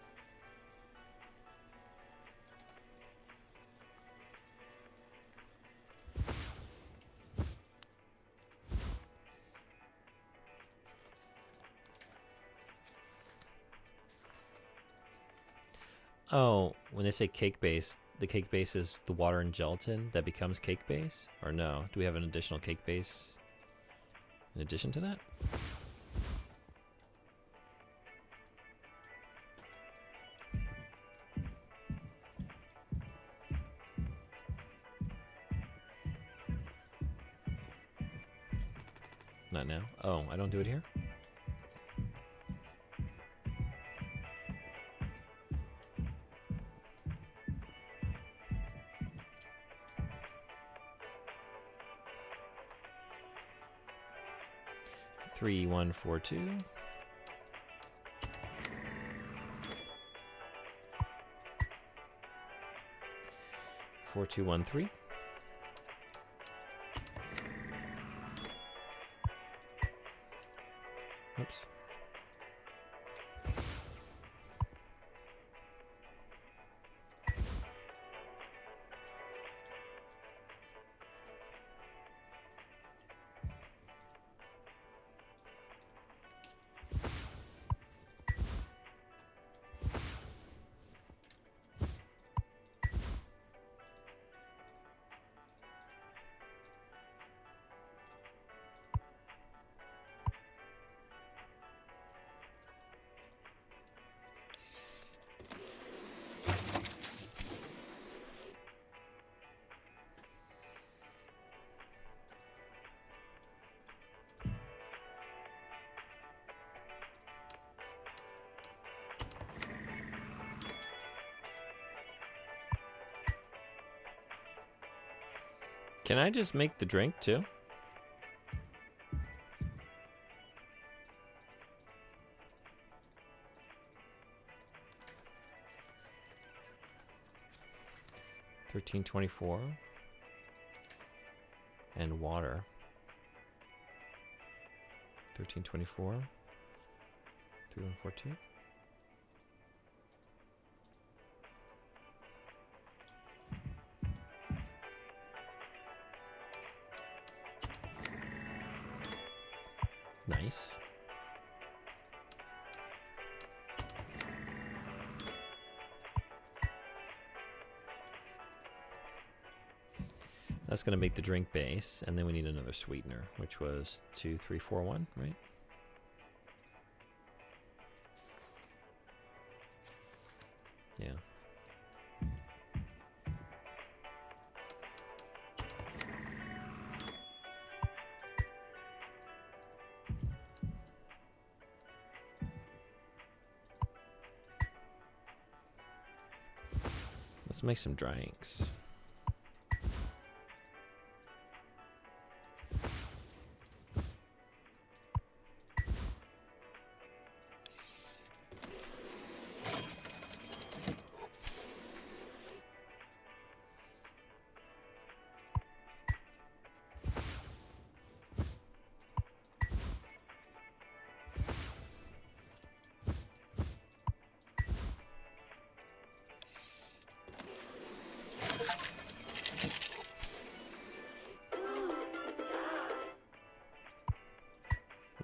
Speaker 1: Oh, when they say cake base, the cake base is the water and gelatin that becomes cake base? Or no? Do we have an additional cake base in addition to that? Not now. Oh, I don't do it here? Three, 1, 4, 2. Four, 2, 1, 3. Oops. Can I just make the drink too? $13.24 and water. $13.24. 3142. Nice. That's going to make the drink base, and then we need another sweetener, which was 2341, right? Yeah. Let's make some drinks.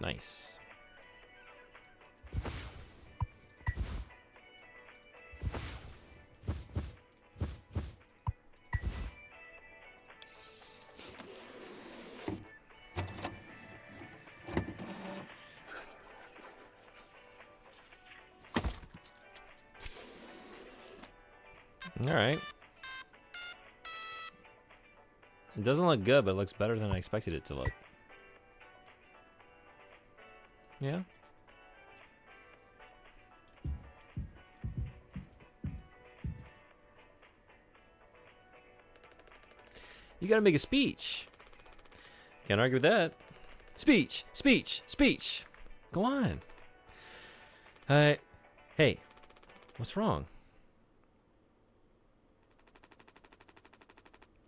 Speaker 1: Nice. All right. It doesn't look good, but it looks better than I expected it to look. Yeah. You gotta make a speech. Can't argue with that. Speech, speech, speech. Go on. Hey, what's wrong?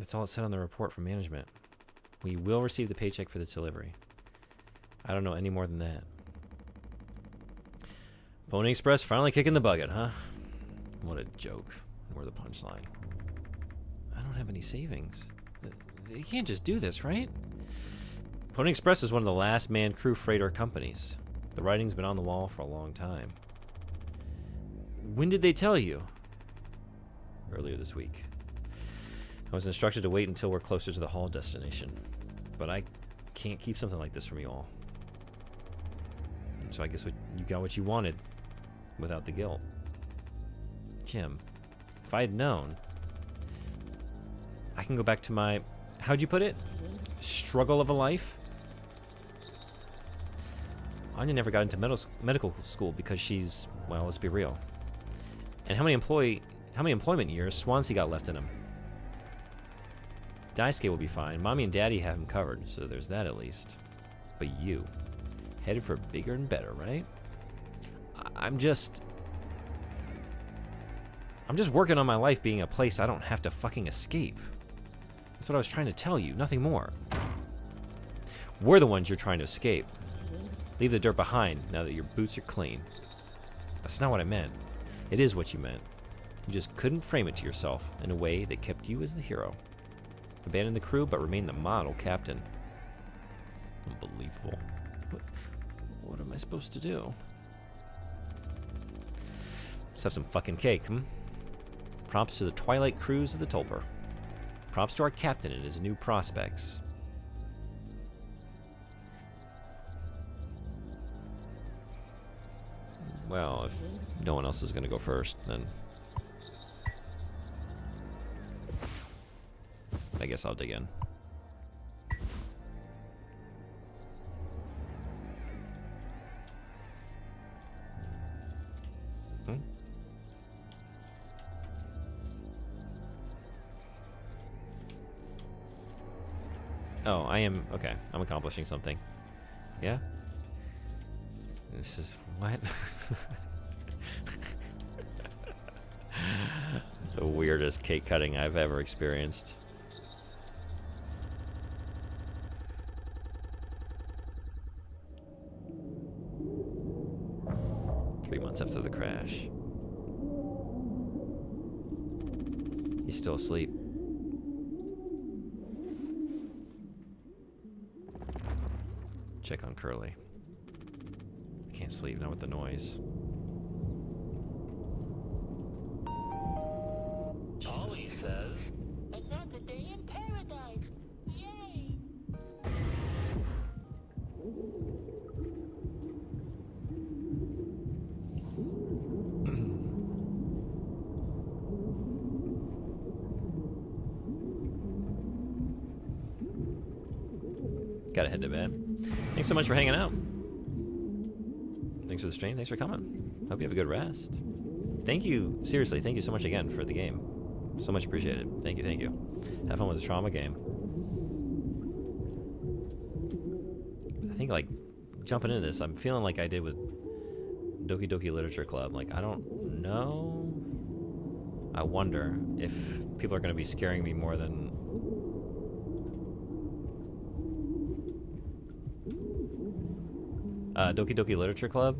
Speaker 1: That's all it said on the report from management. We will receive the paycheck for this delivery. I don't know any more than that. Pony Express finally kicking the bucket, huh? What a joke. Or the punchline. I don't have any savings. You can't just do this, right? Pony Express is one of the last manned crew freighter companies. The writing's been on the wall for a long time. When did they tell you? Earlier this week. I was instructed to wait until we're closer to the haul destination. But I can't keep something like this from you all. So I guess you got what you wanted. Without the guilt. Kim, if I had known, I can go back to my, how'd you put it? Struggle of a life? Anya never got into medical school because she's, well, let's be real. And how many employment years Swansea got left in him? Daisuke will be fine. Mommy and Daddy have him covered, so there's that at least. But you, headed for bigger and better, right? I'm just working on my life being a place I don't have to fucking escape. That's what I was trying to tell you, nothing more. We're the ones you're trying to escape. Leave the dirt behind now that your boots are clean. That's not what I meant. It is what you meant. You just couldn't frame it to yourself in a way that kept you as the hero. Abandon the crew but remain the model captain. Unbelievable. What am I supposed to do? Let's have some fucking cake, Props to the Twilight Cruise of the Tulper. Props to our captain and his new prospects. Well, if no one else is gonna go first, then I guess I'll dig in. Oh, I am. Okay, I'm accomplishing something. Yeah? This is. What? The weirdest cake cutting I've ever experienced. Three months after the crash. He's still asleep. Check on Curly. I can't sleep, not with the noise.
Speaker 2: Ollie says, another day in paradise. Yay!
Speaker 1: Gotta head to bed. Thanks so much for hanging out. Thanks for the stream. Thanks for coming. Hope you have a good rest. Thank you. Seriously, thank you so much again for the game. So much appreciated. Thank you, thank you. Have fun with the trauma game. I think, like, jumping into this, I'm feeling like I did with Doki Doki Literature Club. Like, I don't know. I wonder if people are going to be scaring me more than... Doki Doki Literature Club.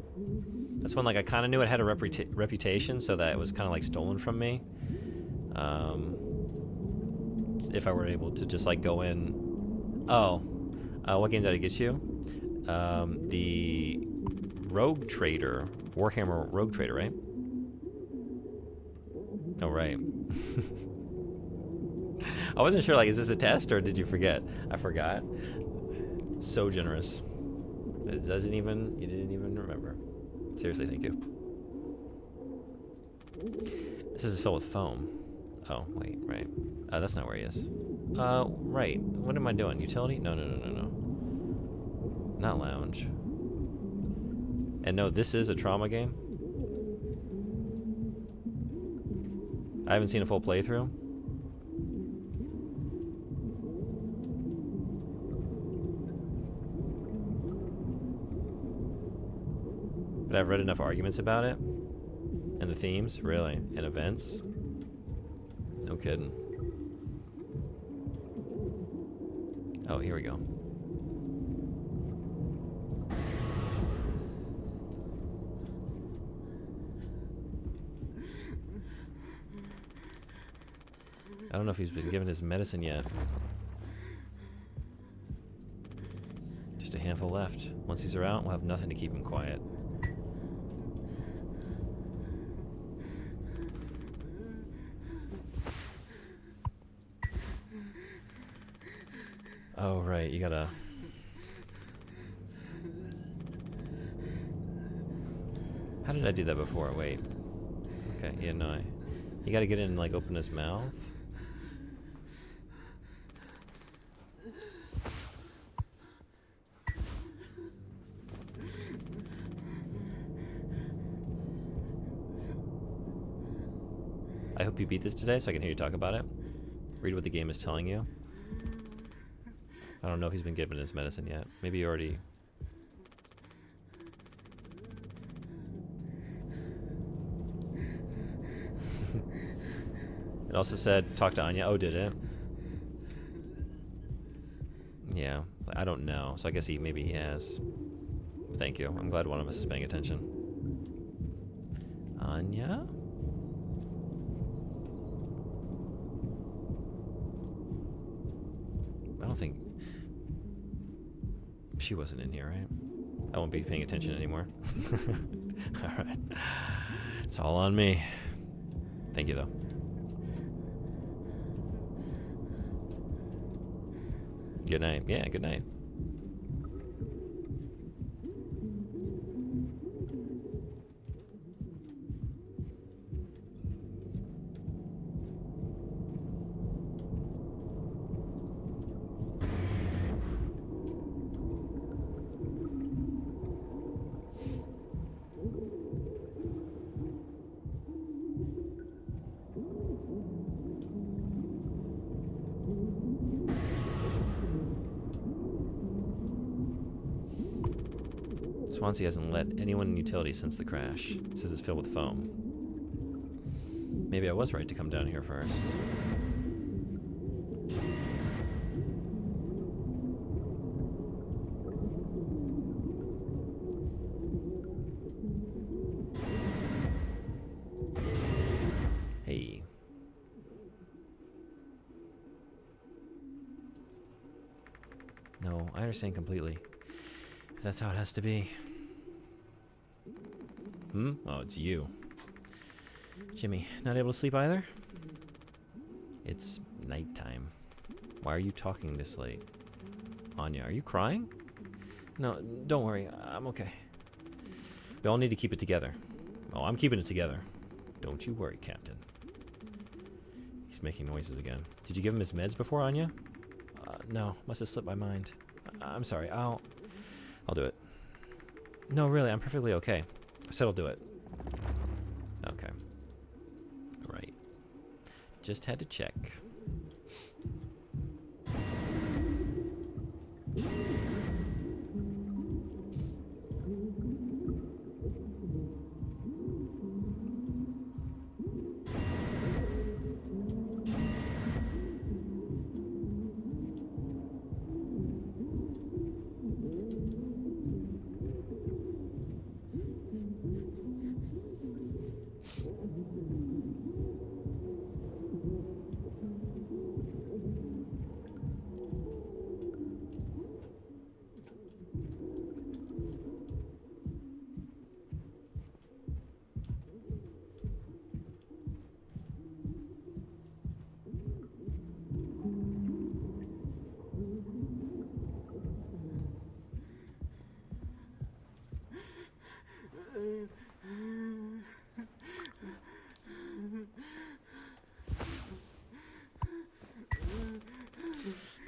Speaker 1: That's when, like, I kind of knew it had a reputation, so that it was kind of, like, stolen from me. If I were able to just, like, go in... Oh. What game did I get you? The Rogue Trader. Warhammer Rogue Trader, right? Oh, right. I wasn't sure, like, is this a test, or did you forget? I forgot. So generous. It doesn't even... You didn't even remember. Seriously, thank you. This is filled with foam. Oh, wait, right. That's not where he is. Right. What am I doing? Utility? No. Not lounge. And no, this is a trauma game. I haven't seen a full playthrough. But I've read enough arguments about it. And the themes, really. And events. No kidding. Oh, here we go. I don't know if he's been given his medicine yet. Just a handful left. Once these are out, we'll have nothing to keep him quiet. Oh, right, you gotta... How did I do that before? Wait. Okay, yeah, no, you gotta get in and, like, open his mouth. I hope you beat this today so I can hear you talk about it. Read what the game is telling you. I don't know if he's been given his medicine yet. Maybe he already... It also said, talk to Anya. Oh, did it? Yeah, I don't know. So I guess maybe he has. Thank you. I'm glad one of us is paying attention. Anya? I don't think... She wasn't in here, right? I won't be paying attention anymore. Alright. It's all on me. Thank you, though. Good night. Yeah, good night. Swansea hasn't let anyone in utilities since the crash. It says it's filled with foam. Maybe I was right to come down here first. Hey. No, I understand completely. If that's how it has to be. Oh, it's you. Jimmy, not able to sleep either? It's nighttime. Why are you talking this late? Anya, are you crying? No, don't worry. I'm okay. We all need to keep it together. Oh, I'm keeping it together. Don't you worry, Captain. He's making noises again. Did you give him his meds before, Anya? No, must have slipped my mind. I'm sorry. I'll do it. No, really, I'm perfectly okay. I said I'll do it. Okay. Right. Just had to check.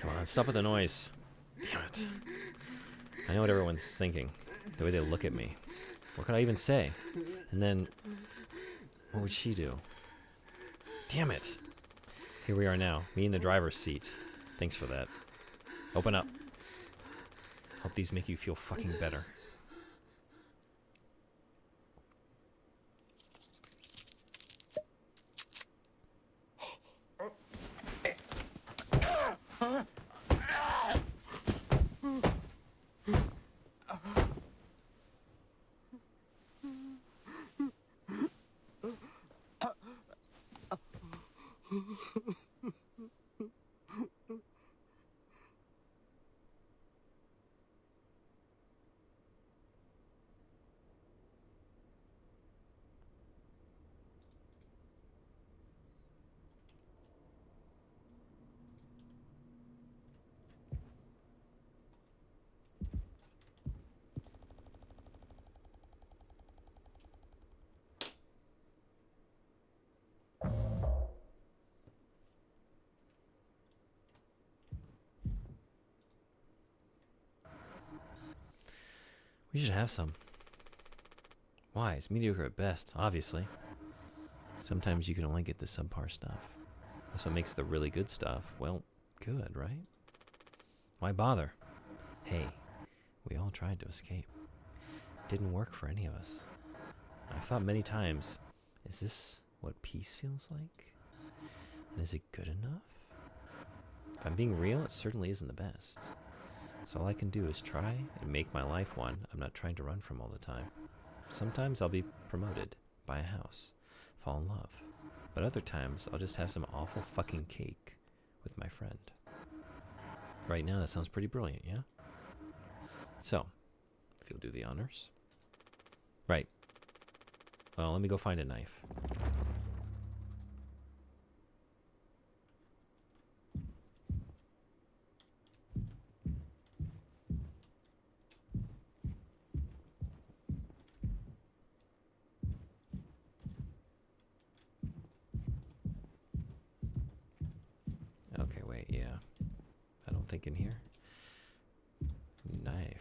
Speaker 1: Come on, stop with the noise. Damn it. I know what everyone's thinking. The way they look at me. What could I even say? And then, what would she do? Damn it. Here we are now, me in the driver's seat. Thanks for that. Open up. Hope these make you feel fucking better. We should have some. Why? It's mediocre at best, obviously. Sometimes you can only get the subpar stuff. That's what makes the really good stuff, well, good, right? Why bother? Hey, we all tried to escape. It didn't work for any of us. I've thought many times, is this what peace feels like? And is it good enough? If I'm being real, it certainly isn't the best. So all I can do is try and make my life one I'm not trying to run from all the time. Sometimes I'll be promoted, buy a house, fall in love. But other times I'll just have some awful fucking cake with my friend. Right now that sounds pretty brilliant, yeah? So, if you'll do the honors. Right. Well, let me go find a knife. Okay, wait, yeah. I don't think in here. Knife.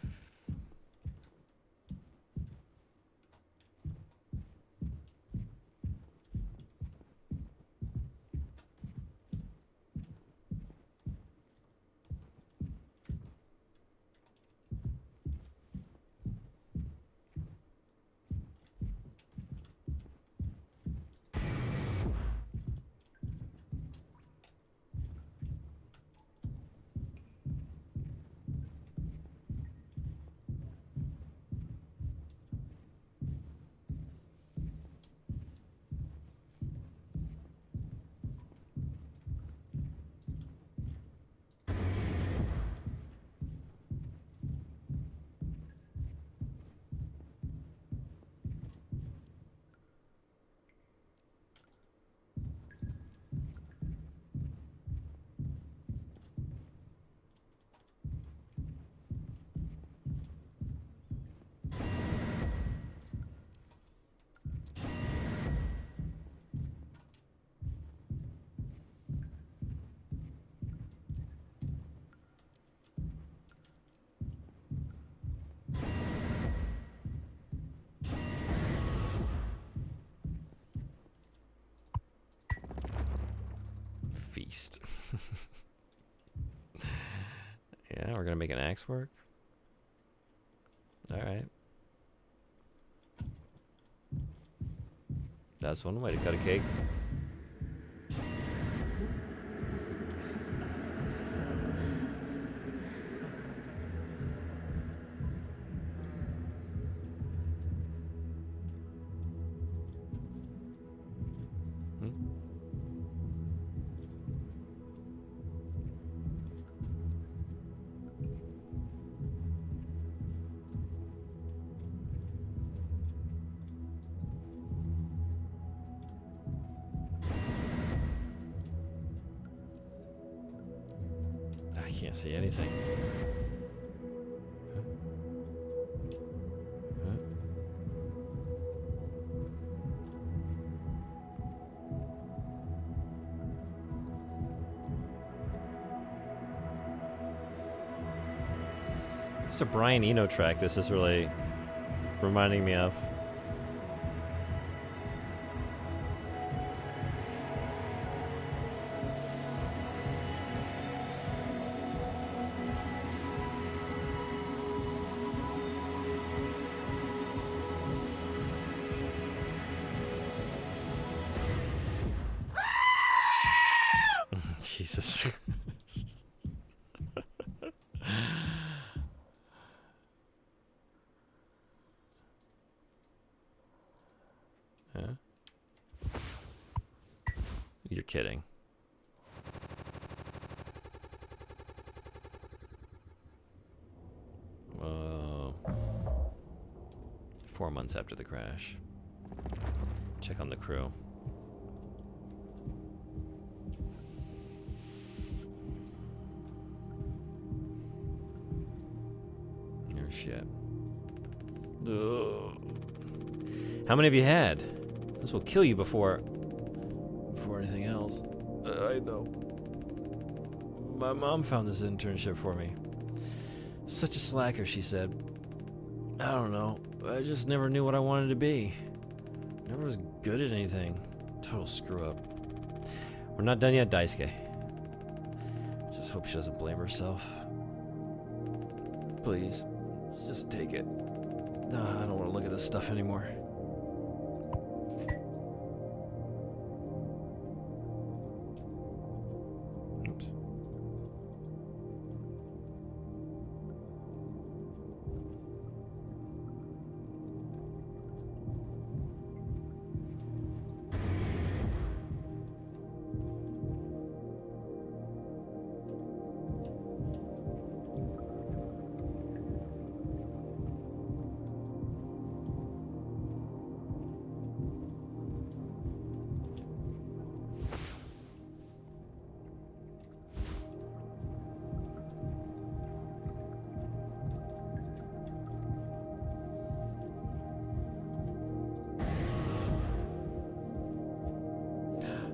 Speaker 1: beast. Yeah, we're gonna make an axe work. All right. That's one way to cut a cake. I can't see anything. Huh? Huh? It's a Brian Eno track. This is really reminding me of. Jesus. Huh? You're kidding. Whoa. 4 months after the crash. Check on the crew. Oh shit. Ugh. How many have you had? This will kill you before anything else. I know. My mom found this internship for me. Such a slacker, she said. I don't know. I just never knew what I wanted to be. Never was good at anything. Total screw up. We're not done yet, Daisuke. Just hope she doesn't blame herself. Please, just take it. I don't want to look at this stuff anymore. Oops.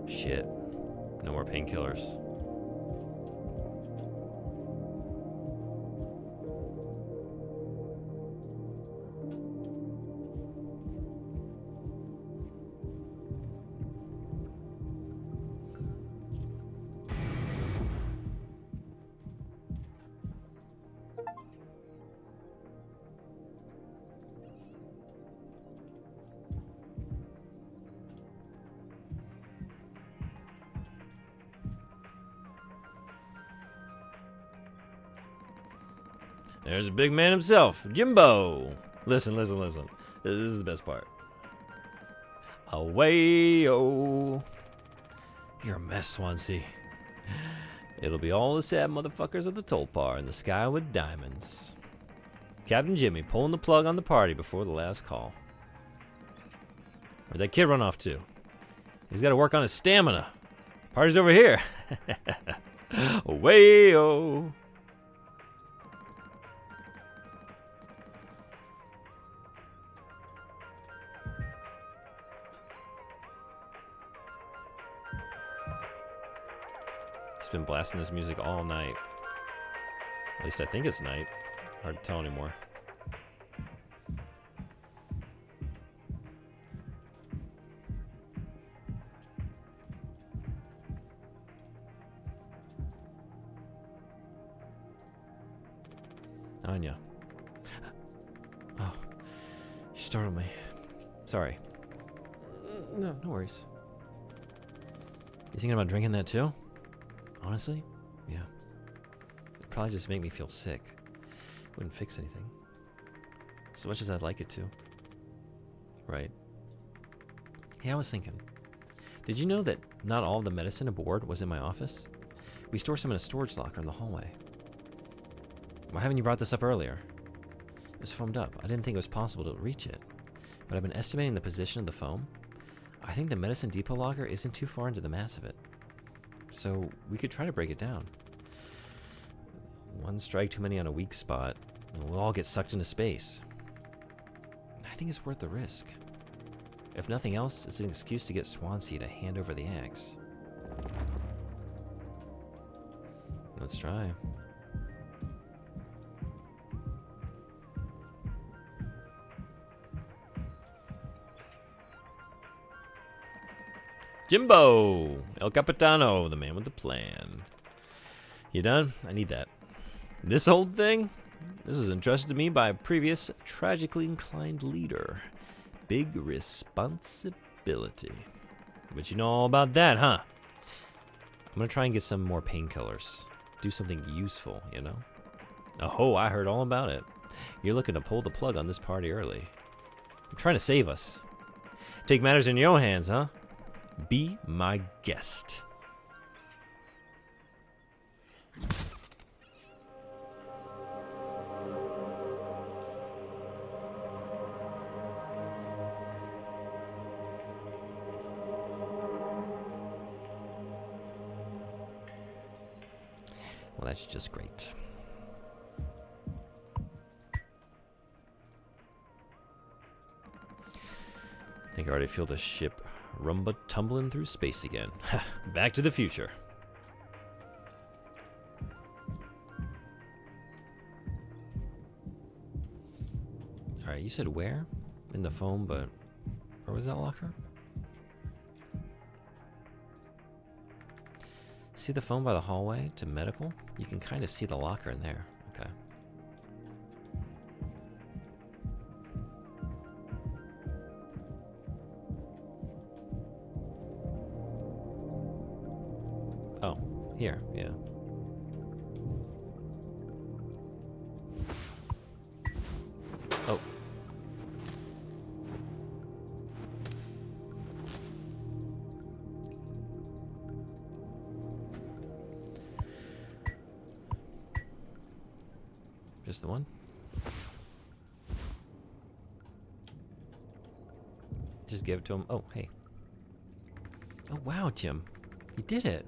Speaker 1: Shit. No more painkillers. There's a big man himself, Jimbo. Listen, listen, listen. This is the best part. Away-o. You're a mess, Swansea. It'll be all the sad motherfuckers of the Tolpar in the sky with diamonds. Captain Jimmy pulling the plug on the party before the last call. Where'd that kid run off to? He's got to work on his stamina. Party's over here. Away-o. He's been blasting this music all night. At least I think it's night. Hard to tell anymore. Anya. Oh, you startled me. Sorry. No worries. You thinking about drinking that too? Honestly? Yeah. It'd probably just make me feel sick. Wouldn't fix anything. As much as I'd like it to. Right. Hey, I was thinking. Did you know that not all of the medicine aboard was in my office? We store some in a storage locker in the hallway. Why haven't you brought this up earlier? It was foamed up. I didn't think it was possible to reach it. But I've been estimating the position of the foam. I think the medicine depot locker isn't too far into the mass of it. So we could try to break it down. One strike too many on a weak spot, and we'll all get sucked into space. I think it's worth the risk. If nothing else, it's an excuse to get Swansea to hand over the axe. Let's try. Jimbo! El Capitano, the man with the plan. You done? I need that. This old thing? This was entrusted to me by a previous tragically inclined leader. Big responsibility. But you know all about that, huh? I'm gonna try and get some more painkillers. Do something useful, you know? Oh, I heard all about it. You're looking to pull the plug on this party early. I'm trying to save us. Take matters in your own hands, huh? Be my guest. Well, that's just great. I think I already feel the ship rumba tumbling through space again. Back to the future. Alright, you said where? In the foam, but where was that locker? See the phone by the hallway to medical? You can kind of see the locker in there. Okay. Oh, here, yeah. Oh. Just the one? Just give it to him. Oh, hey. Oh, wow, Jim. You did it.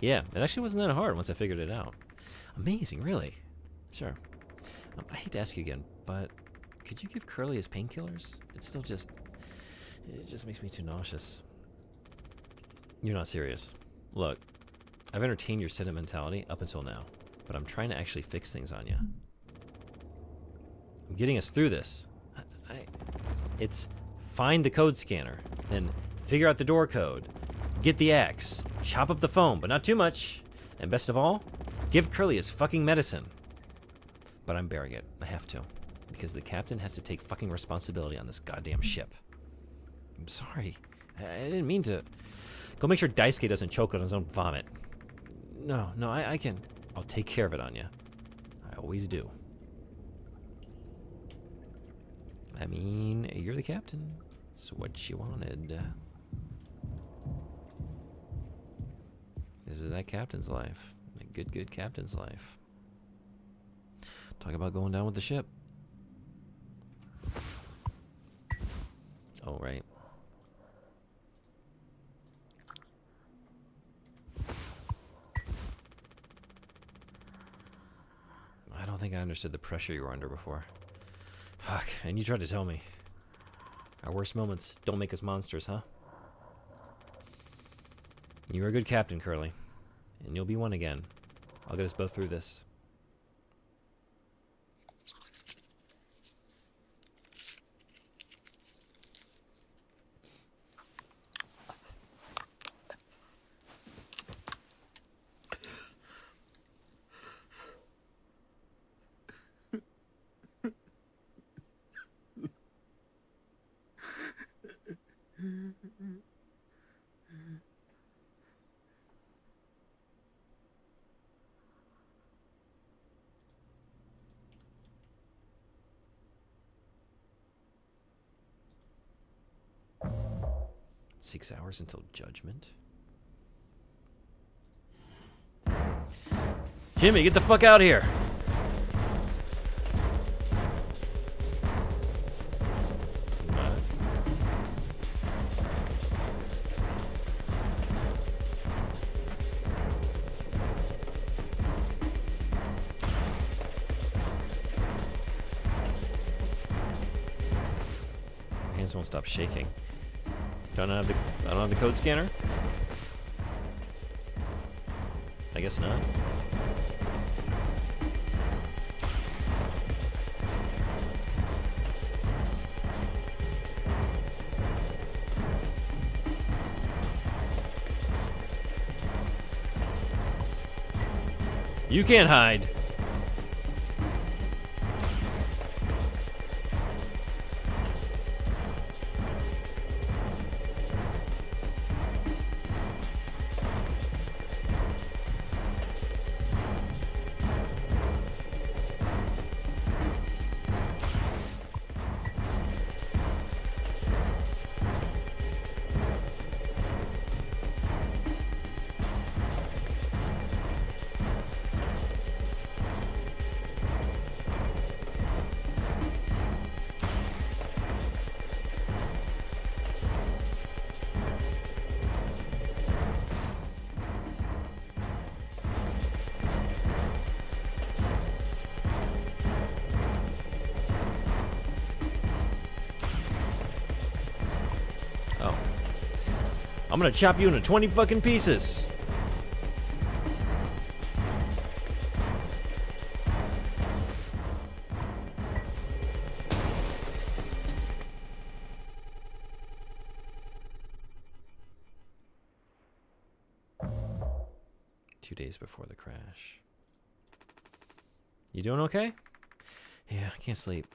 Speaker 1: Yeah, it actually wasn't that hard once I figured it out. Amazing, really. Sure. I hate to ask you again, but could you give Curly his painkillers? It just makes me too nauseous. You're not serious. Look, I've entertained your sentimentality up until now, but I'm trying to actually fix things on you. I'm getting us through this. It's find the code scanner, then figure out the door code, get the axe, chop up the foam, but not too much, and best of all, give Curly his fucking medicine. But I'm bearing it. I have to. Because the captain has to take fucking responsibility on this goddamn ship. I'm sorry. I didn't mean to. Go make sure Daisuke doesn't choke on his own vomit. No, I can. I'll take care of it, Anya. I always do. I mean, you're the captain. It's what you wanted. This is that captain's life. A good captain's life. Talk about going down with the ship. Oh, right. I don't think I understood the pressure you were under before. Fuck, and you tried to tell me. Our worst moments don't make us monsters, huh? You're a good captain, Curly. And you'll be one again. I'll get us both through this. 6 hours until judgment. Jimmy, get the fuck out of here. What? My hands won't stop shaking. I don't have the code scanner? I guess not. You can't hide. Oh. I'm gonna chop you into 20 fucking pieces. Two days before the crash. You doing okay? Yeah, I can't sleep.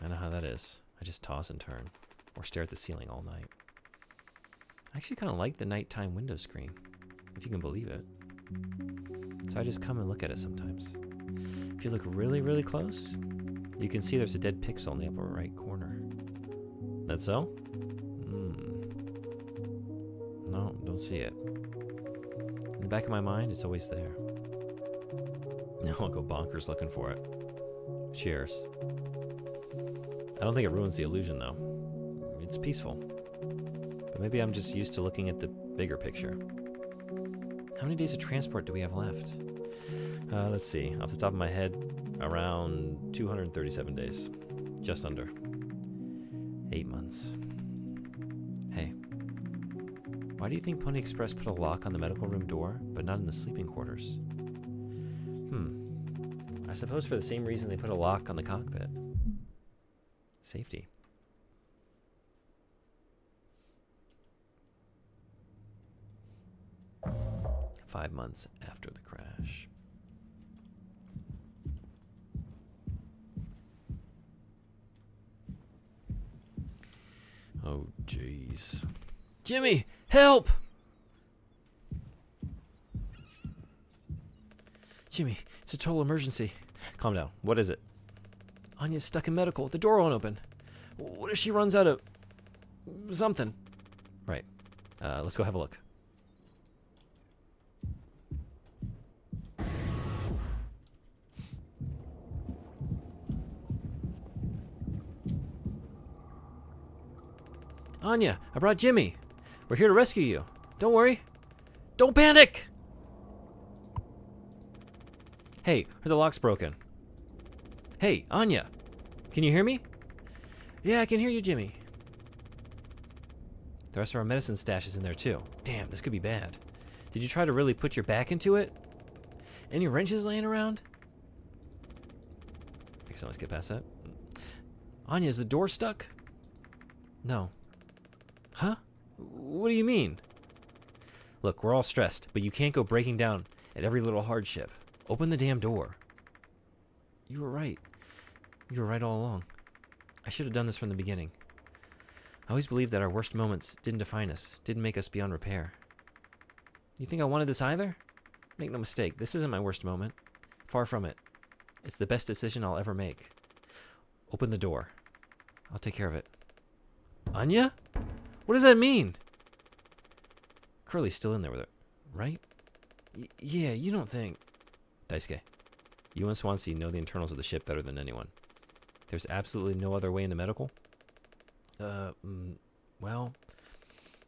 Speaker 1: I know how that is. I just toss and turn, or stare at the ceiling all night. I actually kind of like the nighttime window screen, if you can believe it. So I just come and look at it sometimes. If you look really, really close, you can see there's a dead pixel in the upper right corner. That so? No, don't see it. In the back of my mind, it's always there. Now I'll go bonkers looking for it. Cheers. I don't think it ruins the illusion, though. It's peaceful. But maybe I'm just used to looking at the bigger picture. How many days of transport do we have left? Let's see. Off the top of my head, around 237 days. Just under. 8 months. Hey. Why do you think Pony Express put a lock on the medical room door, but not in the sleeping quarters? I suppose for the same reason they put a lock on the cockpit. Safety. Five months after the crash. Oh, jeez. Jimmy, help! Jimmy, it's a total emergency. Calm down. What is it? Anya's stuck in medical. The door won't open. What if she runs out of something? Right. Let's go have a look. Anya, I brought Jimmy. We're here to rescue you. Don't worry. Don't panic! Hey, the lock's broken. Hey, Anya, can you hear me? Yeah, I can hear you, Jimmy. The rest of our medicine stash is in there too. Damn, this could be bad. Did you try to really put your back into it? Any wrenches laying around? I guess let's get past that. Anya, is the door stuck? No. Huh? What do you mean? Look, we're all stressed, but you can't go breaking down at every little hardship. Open the damn door. You were right. You were right all along. I should have done this from the beginning. I always believed that our worst moments didn't define us, didn't make us beyond repair. You think I wanted this either? Make no mistake, this isn't my worst moment. Far from it. It's the best decision I'll ever make. Open the door. I'll take care of it. Anya? What does that mean? Curly's still in there with her, right? Yeah, you don't think... Daisuke, you and Swansea know the internals of the ship better than anyone. There's absolutely no other way into medical? Well...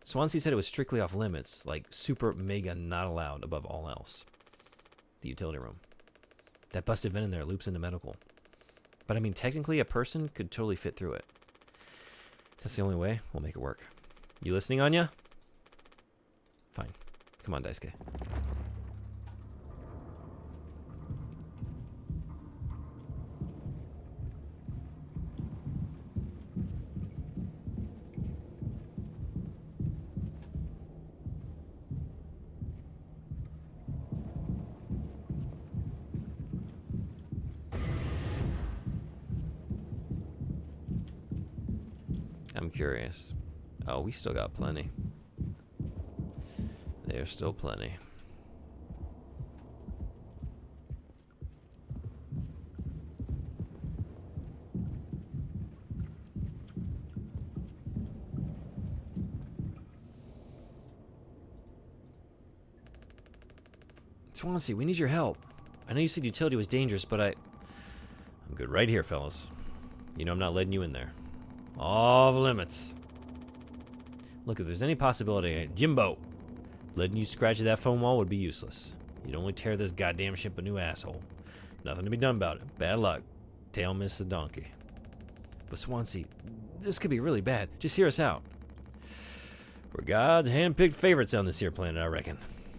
Speaker 1: Swansea said it was strictly off limits, like super mega not allowed above all else. The utility room. That busted vent in there loops into medical. But I mean, technically a person could totally fit through it. If that's the only way, we'll make it work. You listening, Anya? Fine. Come on, Daisuke. I'm curious. Oh, we still got plenty. There's still plenty. Swansea, we need your help. I know you said utility was dangerous, but I'm good right here, fellas. You know I'm not letting you in there. Off limits. Look, if there's any possibility, Jimbo, letting you scratch at that foam wall would be useless. You'd only tear this goddamn ship a new asshole. Nothing to be done about it. Bad luck. Tail miss the donkey. But Swansea, this could be really bad. Just hear us out. We're God's hand-picked favorites on this here planet, I reckon.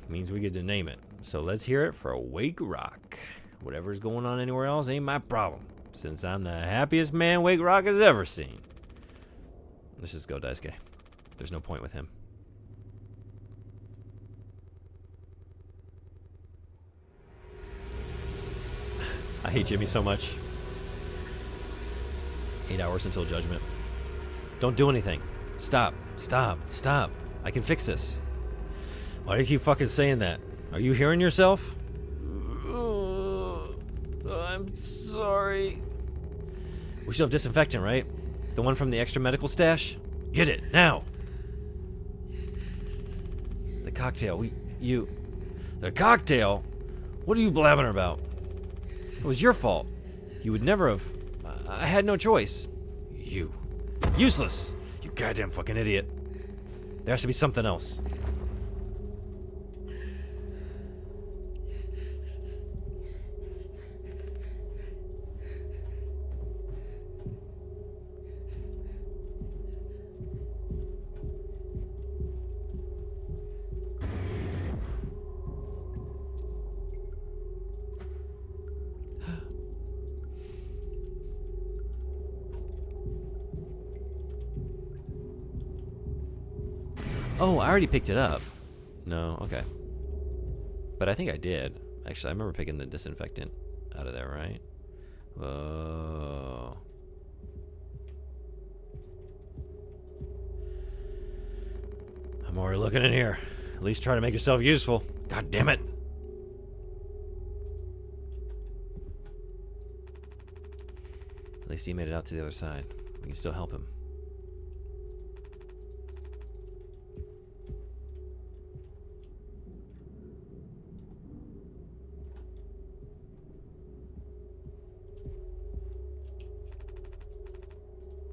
Speaker 1: Means we get to name it. So let's hear it for Wake Rock. Whatever's going on anywhere else ain't my problem, since I'm the happiest man Wake Rock has ever seen. Let's just go, Daisuke. There's no point with him. I hate Jimmy so much. 8 hours until judgment. Don't do anything. Stop. Stop. Stop. I can fix this. Why do you keep fucking saying that? Are you hearing yourself? I'm sorry. We still have disinfectant, right? The one from the extra medical stash? Get it, now! The cocktail, The cocktail? What are you blabbing about? It was your fault. You would never have... I had no choice. You. Useless! You goddamn fucking idiot. There has to be something else. Oh, I already picked it up. No, okay. But I think I did. Actually, I remember picking the disinfectant out of there, right? Whoa. I'm already looking in here. At least try to make yourself useful. God damn it. At least he made it out to the other side. We can still help him.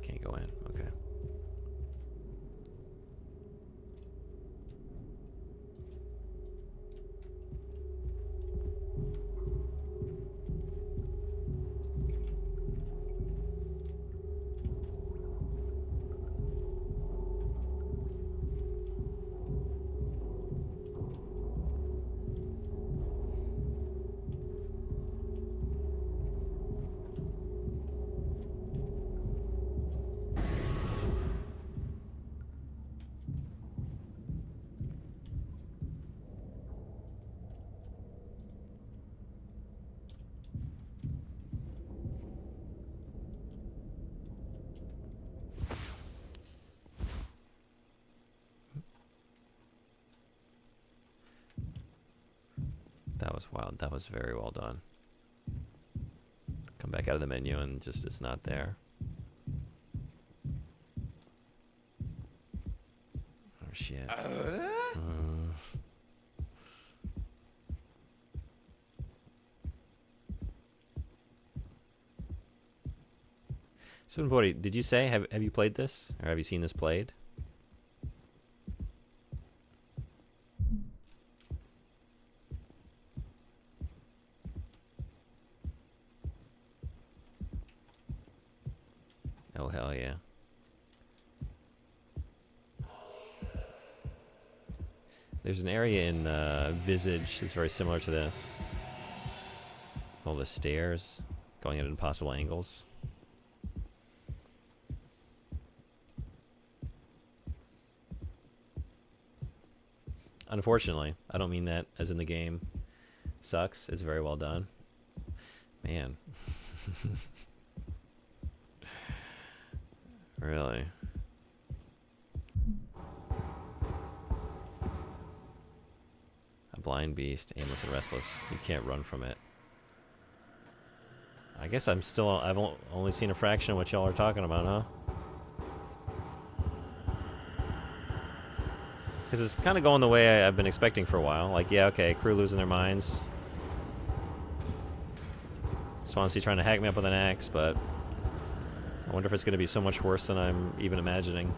Speaker 1: Can't go in. Okay. That was wild. That was very well done. Come back out of the menu and just it's not there. Oh shit. So, Bodhi, did you say have you played this or have you seen this played? Oh hell yeah! There's an area in Visage that's very similar to this. With all the stairs going at impossible angles. Unfortunately, I don't mean that as in the game sucks. It's very well done. Man. Really. A blind beast, aimless and restless. You can't run from it. I guess I've only seen a fraction of what y'all are talking about, huh? Because it's kind of going the way I've been expecting for a while. Like, yeah, okay, crew losing their minds. Swansea trying to hack me up with an axe, but I wonder if it's going to be so much worse than I'm even imagining.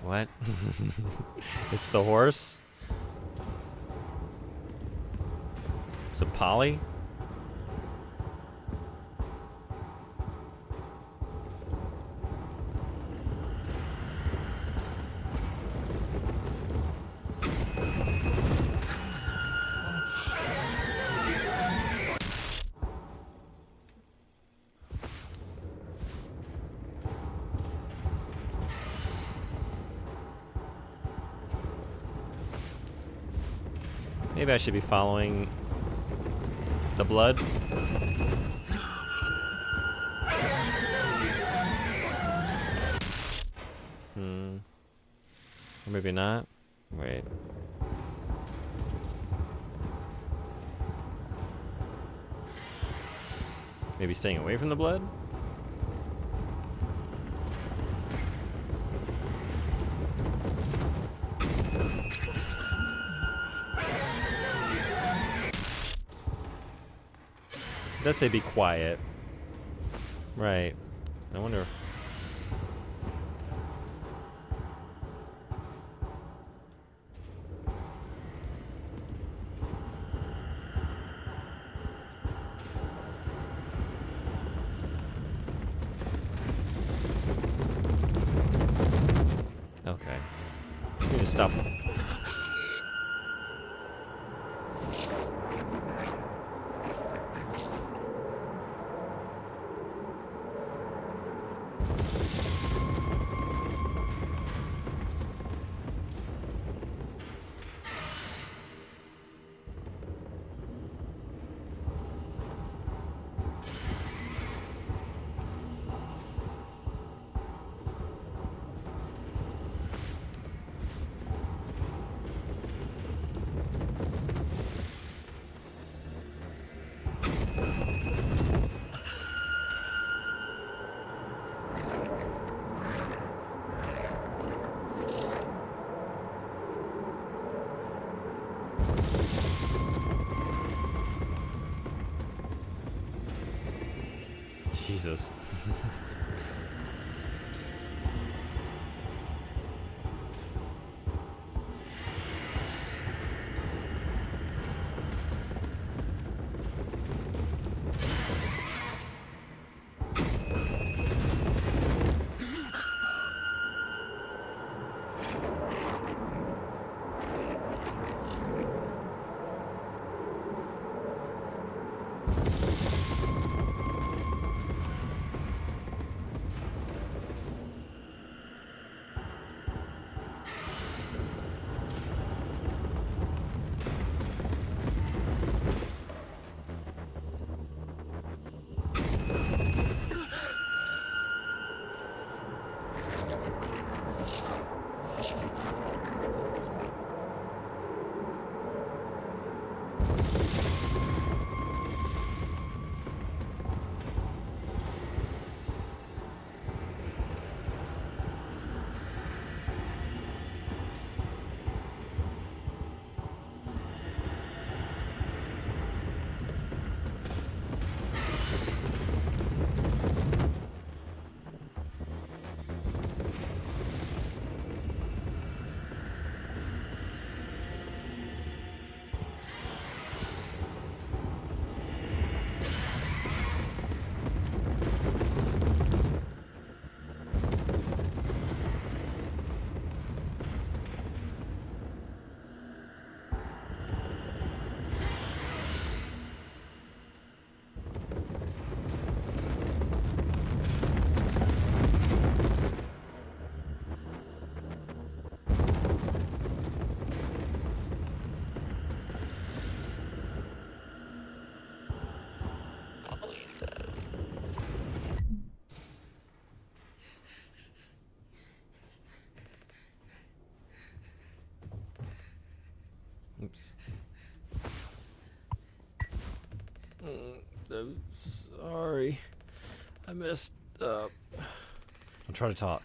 Speaker 1: What? It's the horse? Is it Polly? Maybe I should be following the blood. Or maybe not. Wait. Maybe staying away from the blood? It does say be quiet. Right. I wonder. Okay. Just need to stop. Jesus.
Speaker 2: Ollie says.
Speaker 1: Oops. I'm sorry. I messed up. I'll try to talk.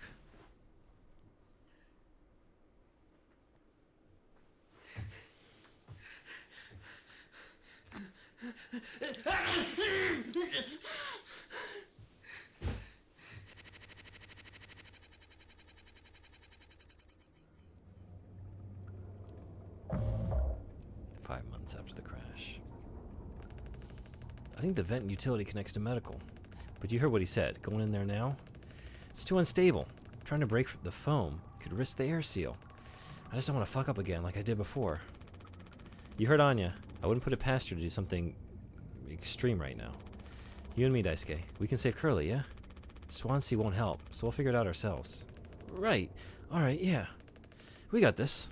Speaker 1: Five months after the crash. I think the vent and utility connects to medical. But you heard what he said. Going in there now? It's too unstable. Trying to break the foam could risk the air seal. I just don't want to fuck up again like I did before. You heard Anya. I wouldn't put it past her to do something extreme right now. You and me, Daisuke. We can save Curly, yeah? Swansea won't help, so we'll figure it out ourselves. Right. Alright, yeah. We got this.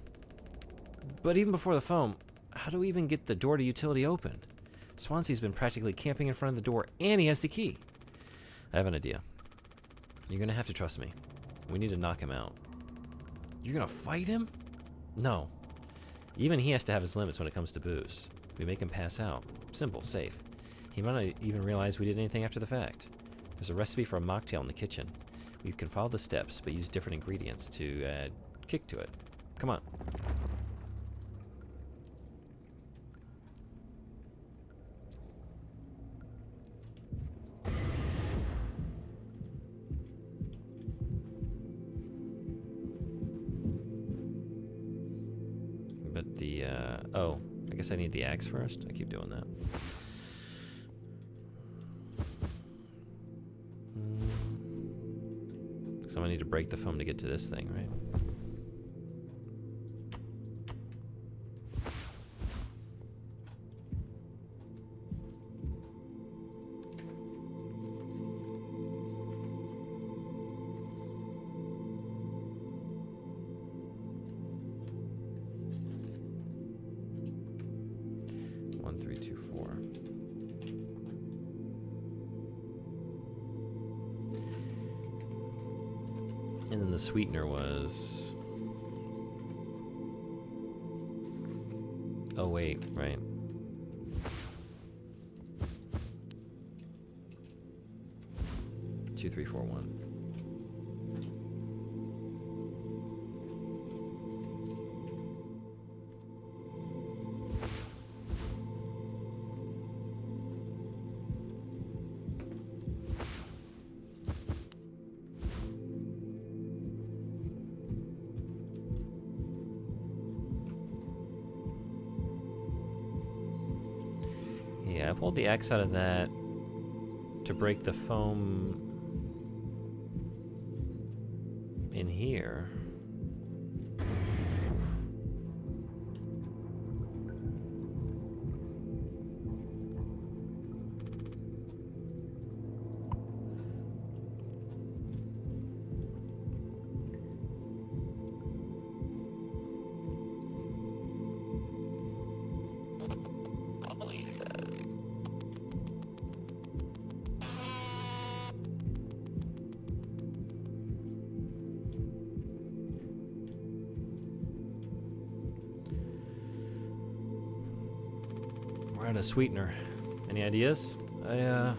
Speaker 1: But even before the foam, how do we even get the door to utility open? Swansea's been practically camping in front of the door, and he has the key. I have an idea. You're gonna have to trust me. We need to knock him out. You're gonna fight him? No. Even he has to have his limits when it comes to booze. We make him pass out. Simple, safe. He might not even realize we did anything after the fact. There's a recipe for a mocktail in the kitchen. We can follow the steps, but use different ingredients to add kick to it. Come on. But the, oh, I guess I need the axe first. I keep doing that. So I need to break the foam to get to this thing, right? One, three, two, four. And then the sweetener was... Oh, wait, right. Two, three, four, one. Yeah, I pulled the X out of that to break the foam in here.
Speaker 2: Ollie says.
Speaker 1: We're out of sweetener. Any ideas? I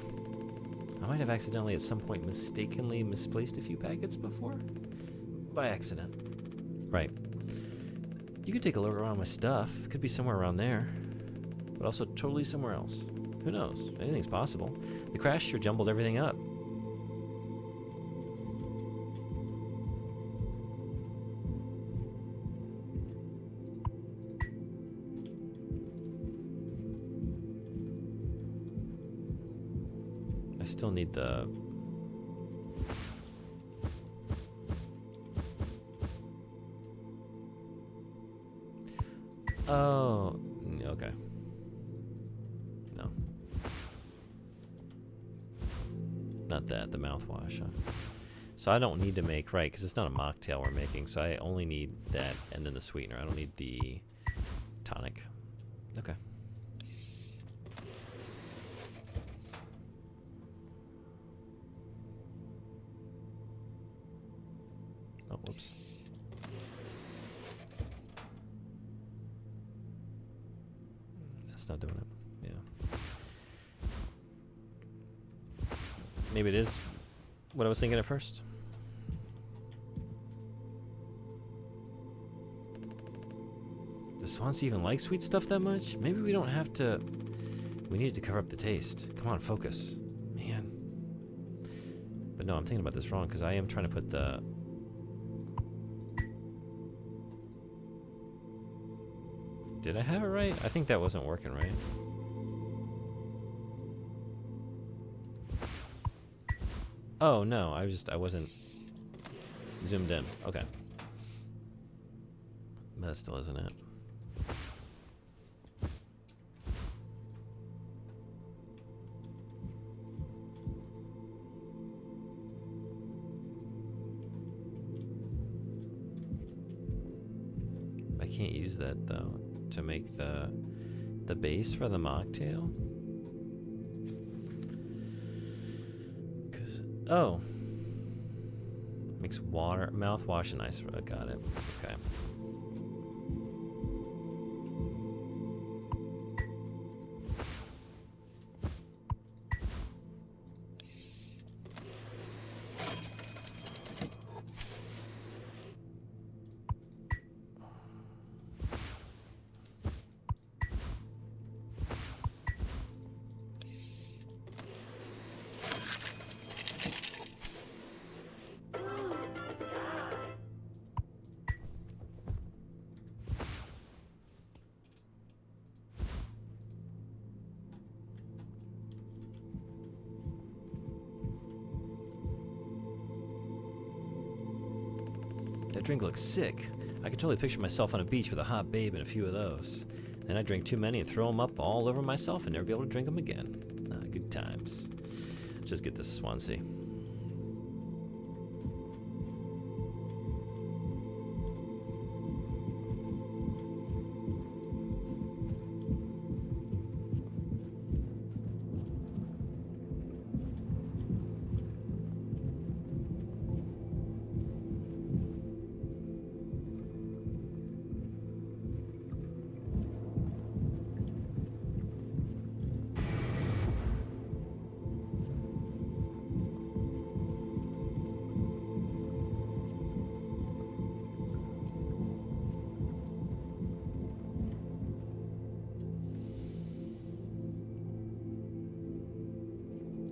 Speaker 1: might have accidentally at some point mistakenly misplaced a few packets before. By accident. Right. You could take a look around my stuff. Could be somewhere around there. But also totally somewhere else. Who knows? Anything's possible. The crash sure jumbled everything up. I still need the... Oh, okay. No. Not that, the mouthwash. Huh? So I don't need to make, right, because it's not a mocktail we're making, so I only need that and then the sweetener. I don't need the tonic. Okay. Oh, whoops. That's not doing it. Yeah. Maybe it is what I was thinking at first. Does Swansea even like sweet stuff that much? Maybe we don't have to... We needed to cover up the taste. Come on, focus. Man. But no, I'm thinking about this wrong, because I am trying to put the... Did I have it right? I think that wasn't working right. Oh, no, I wasn't zoomed in. Okay. But that still isn't it. I can't use that, though, to make the base for the mocktail. Oh. Mix water, mouthwash, and ice. I got it. Okay. That drink looks sick. I could totally picture myself on a beach with a hot babe and a few of those. Then I'd drink too many and throw them up all over myself and never be able to drink them again. Good times. Just get this to Swansea.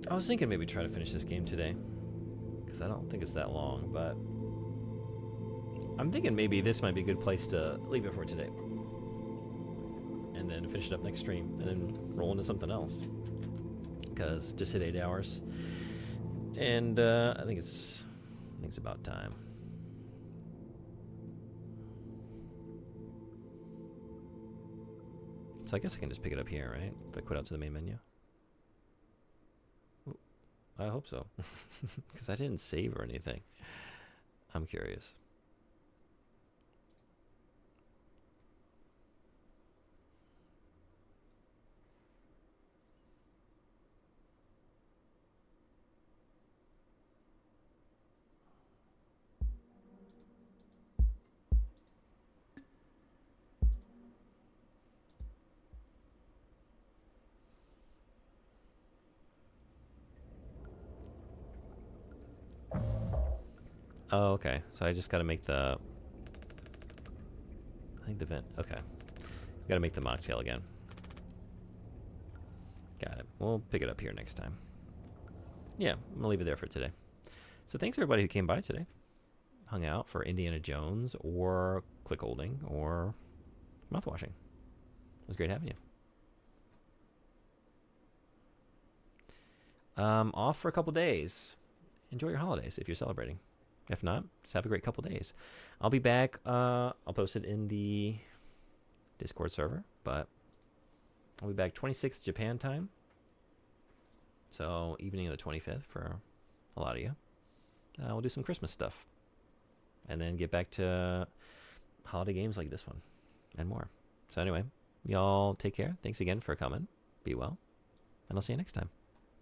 Speaker 1: I was thinking maybe try to finish this game today, because I don't think it's that long, but I'm thinking maybe this might be a good place to leave it for today. And then finish it up next stream, and then roll into something else. Because just hit 8 hours, and I think it's about time. So I guess I can just pick it up here, right? If I quit out to the main menu. Ooh, I hope so, because I didn't save or anything. I'm curious. Oh, okay. So I just got to make the... I think the vent... Okay. Got to make the mocktail again. Got it. We'll pick it up here next time. Yeah, I'm going to leave it there for today. So thanks everybody who came by today. Hung out for Indiana Jones or click holding or mouthwashing. It was great having you. Off for a couple days. Enjoy your holidays if you're celebrating. If not, just have a great couple days. I'll be back. I'll post it in the Discord server, but I'll be back 26th Japan time. So evening of the 25th for a lot of you. We'll do some Christmas stuff. And then get back to holiday games like this one and more. So anyway, y'all take care. Thanks again for coming. Be well. And I'll see you next time.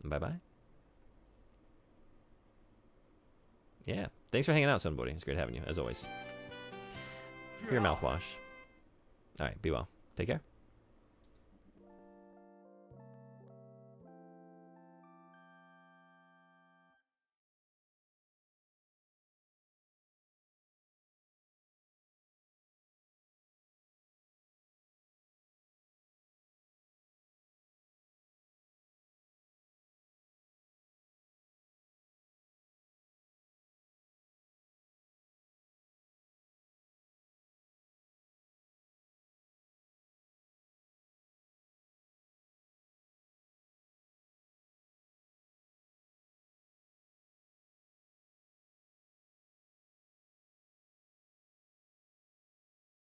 Speaker 1: Bye-bye. Yeah. Thanks for hanging out, Sunbody. It's great having you, as always. For your mouthwash. All right. Be well. Take care.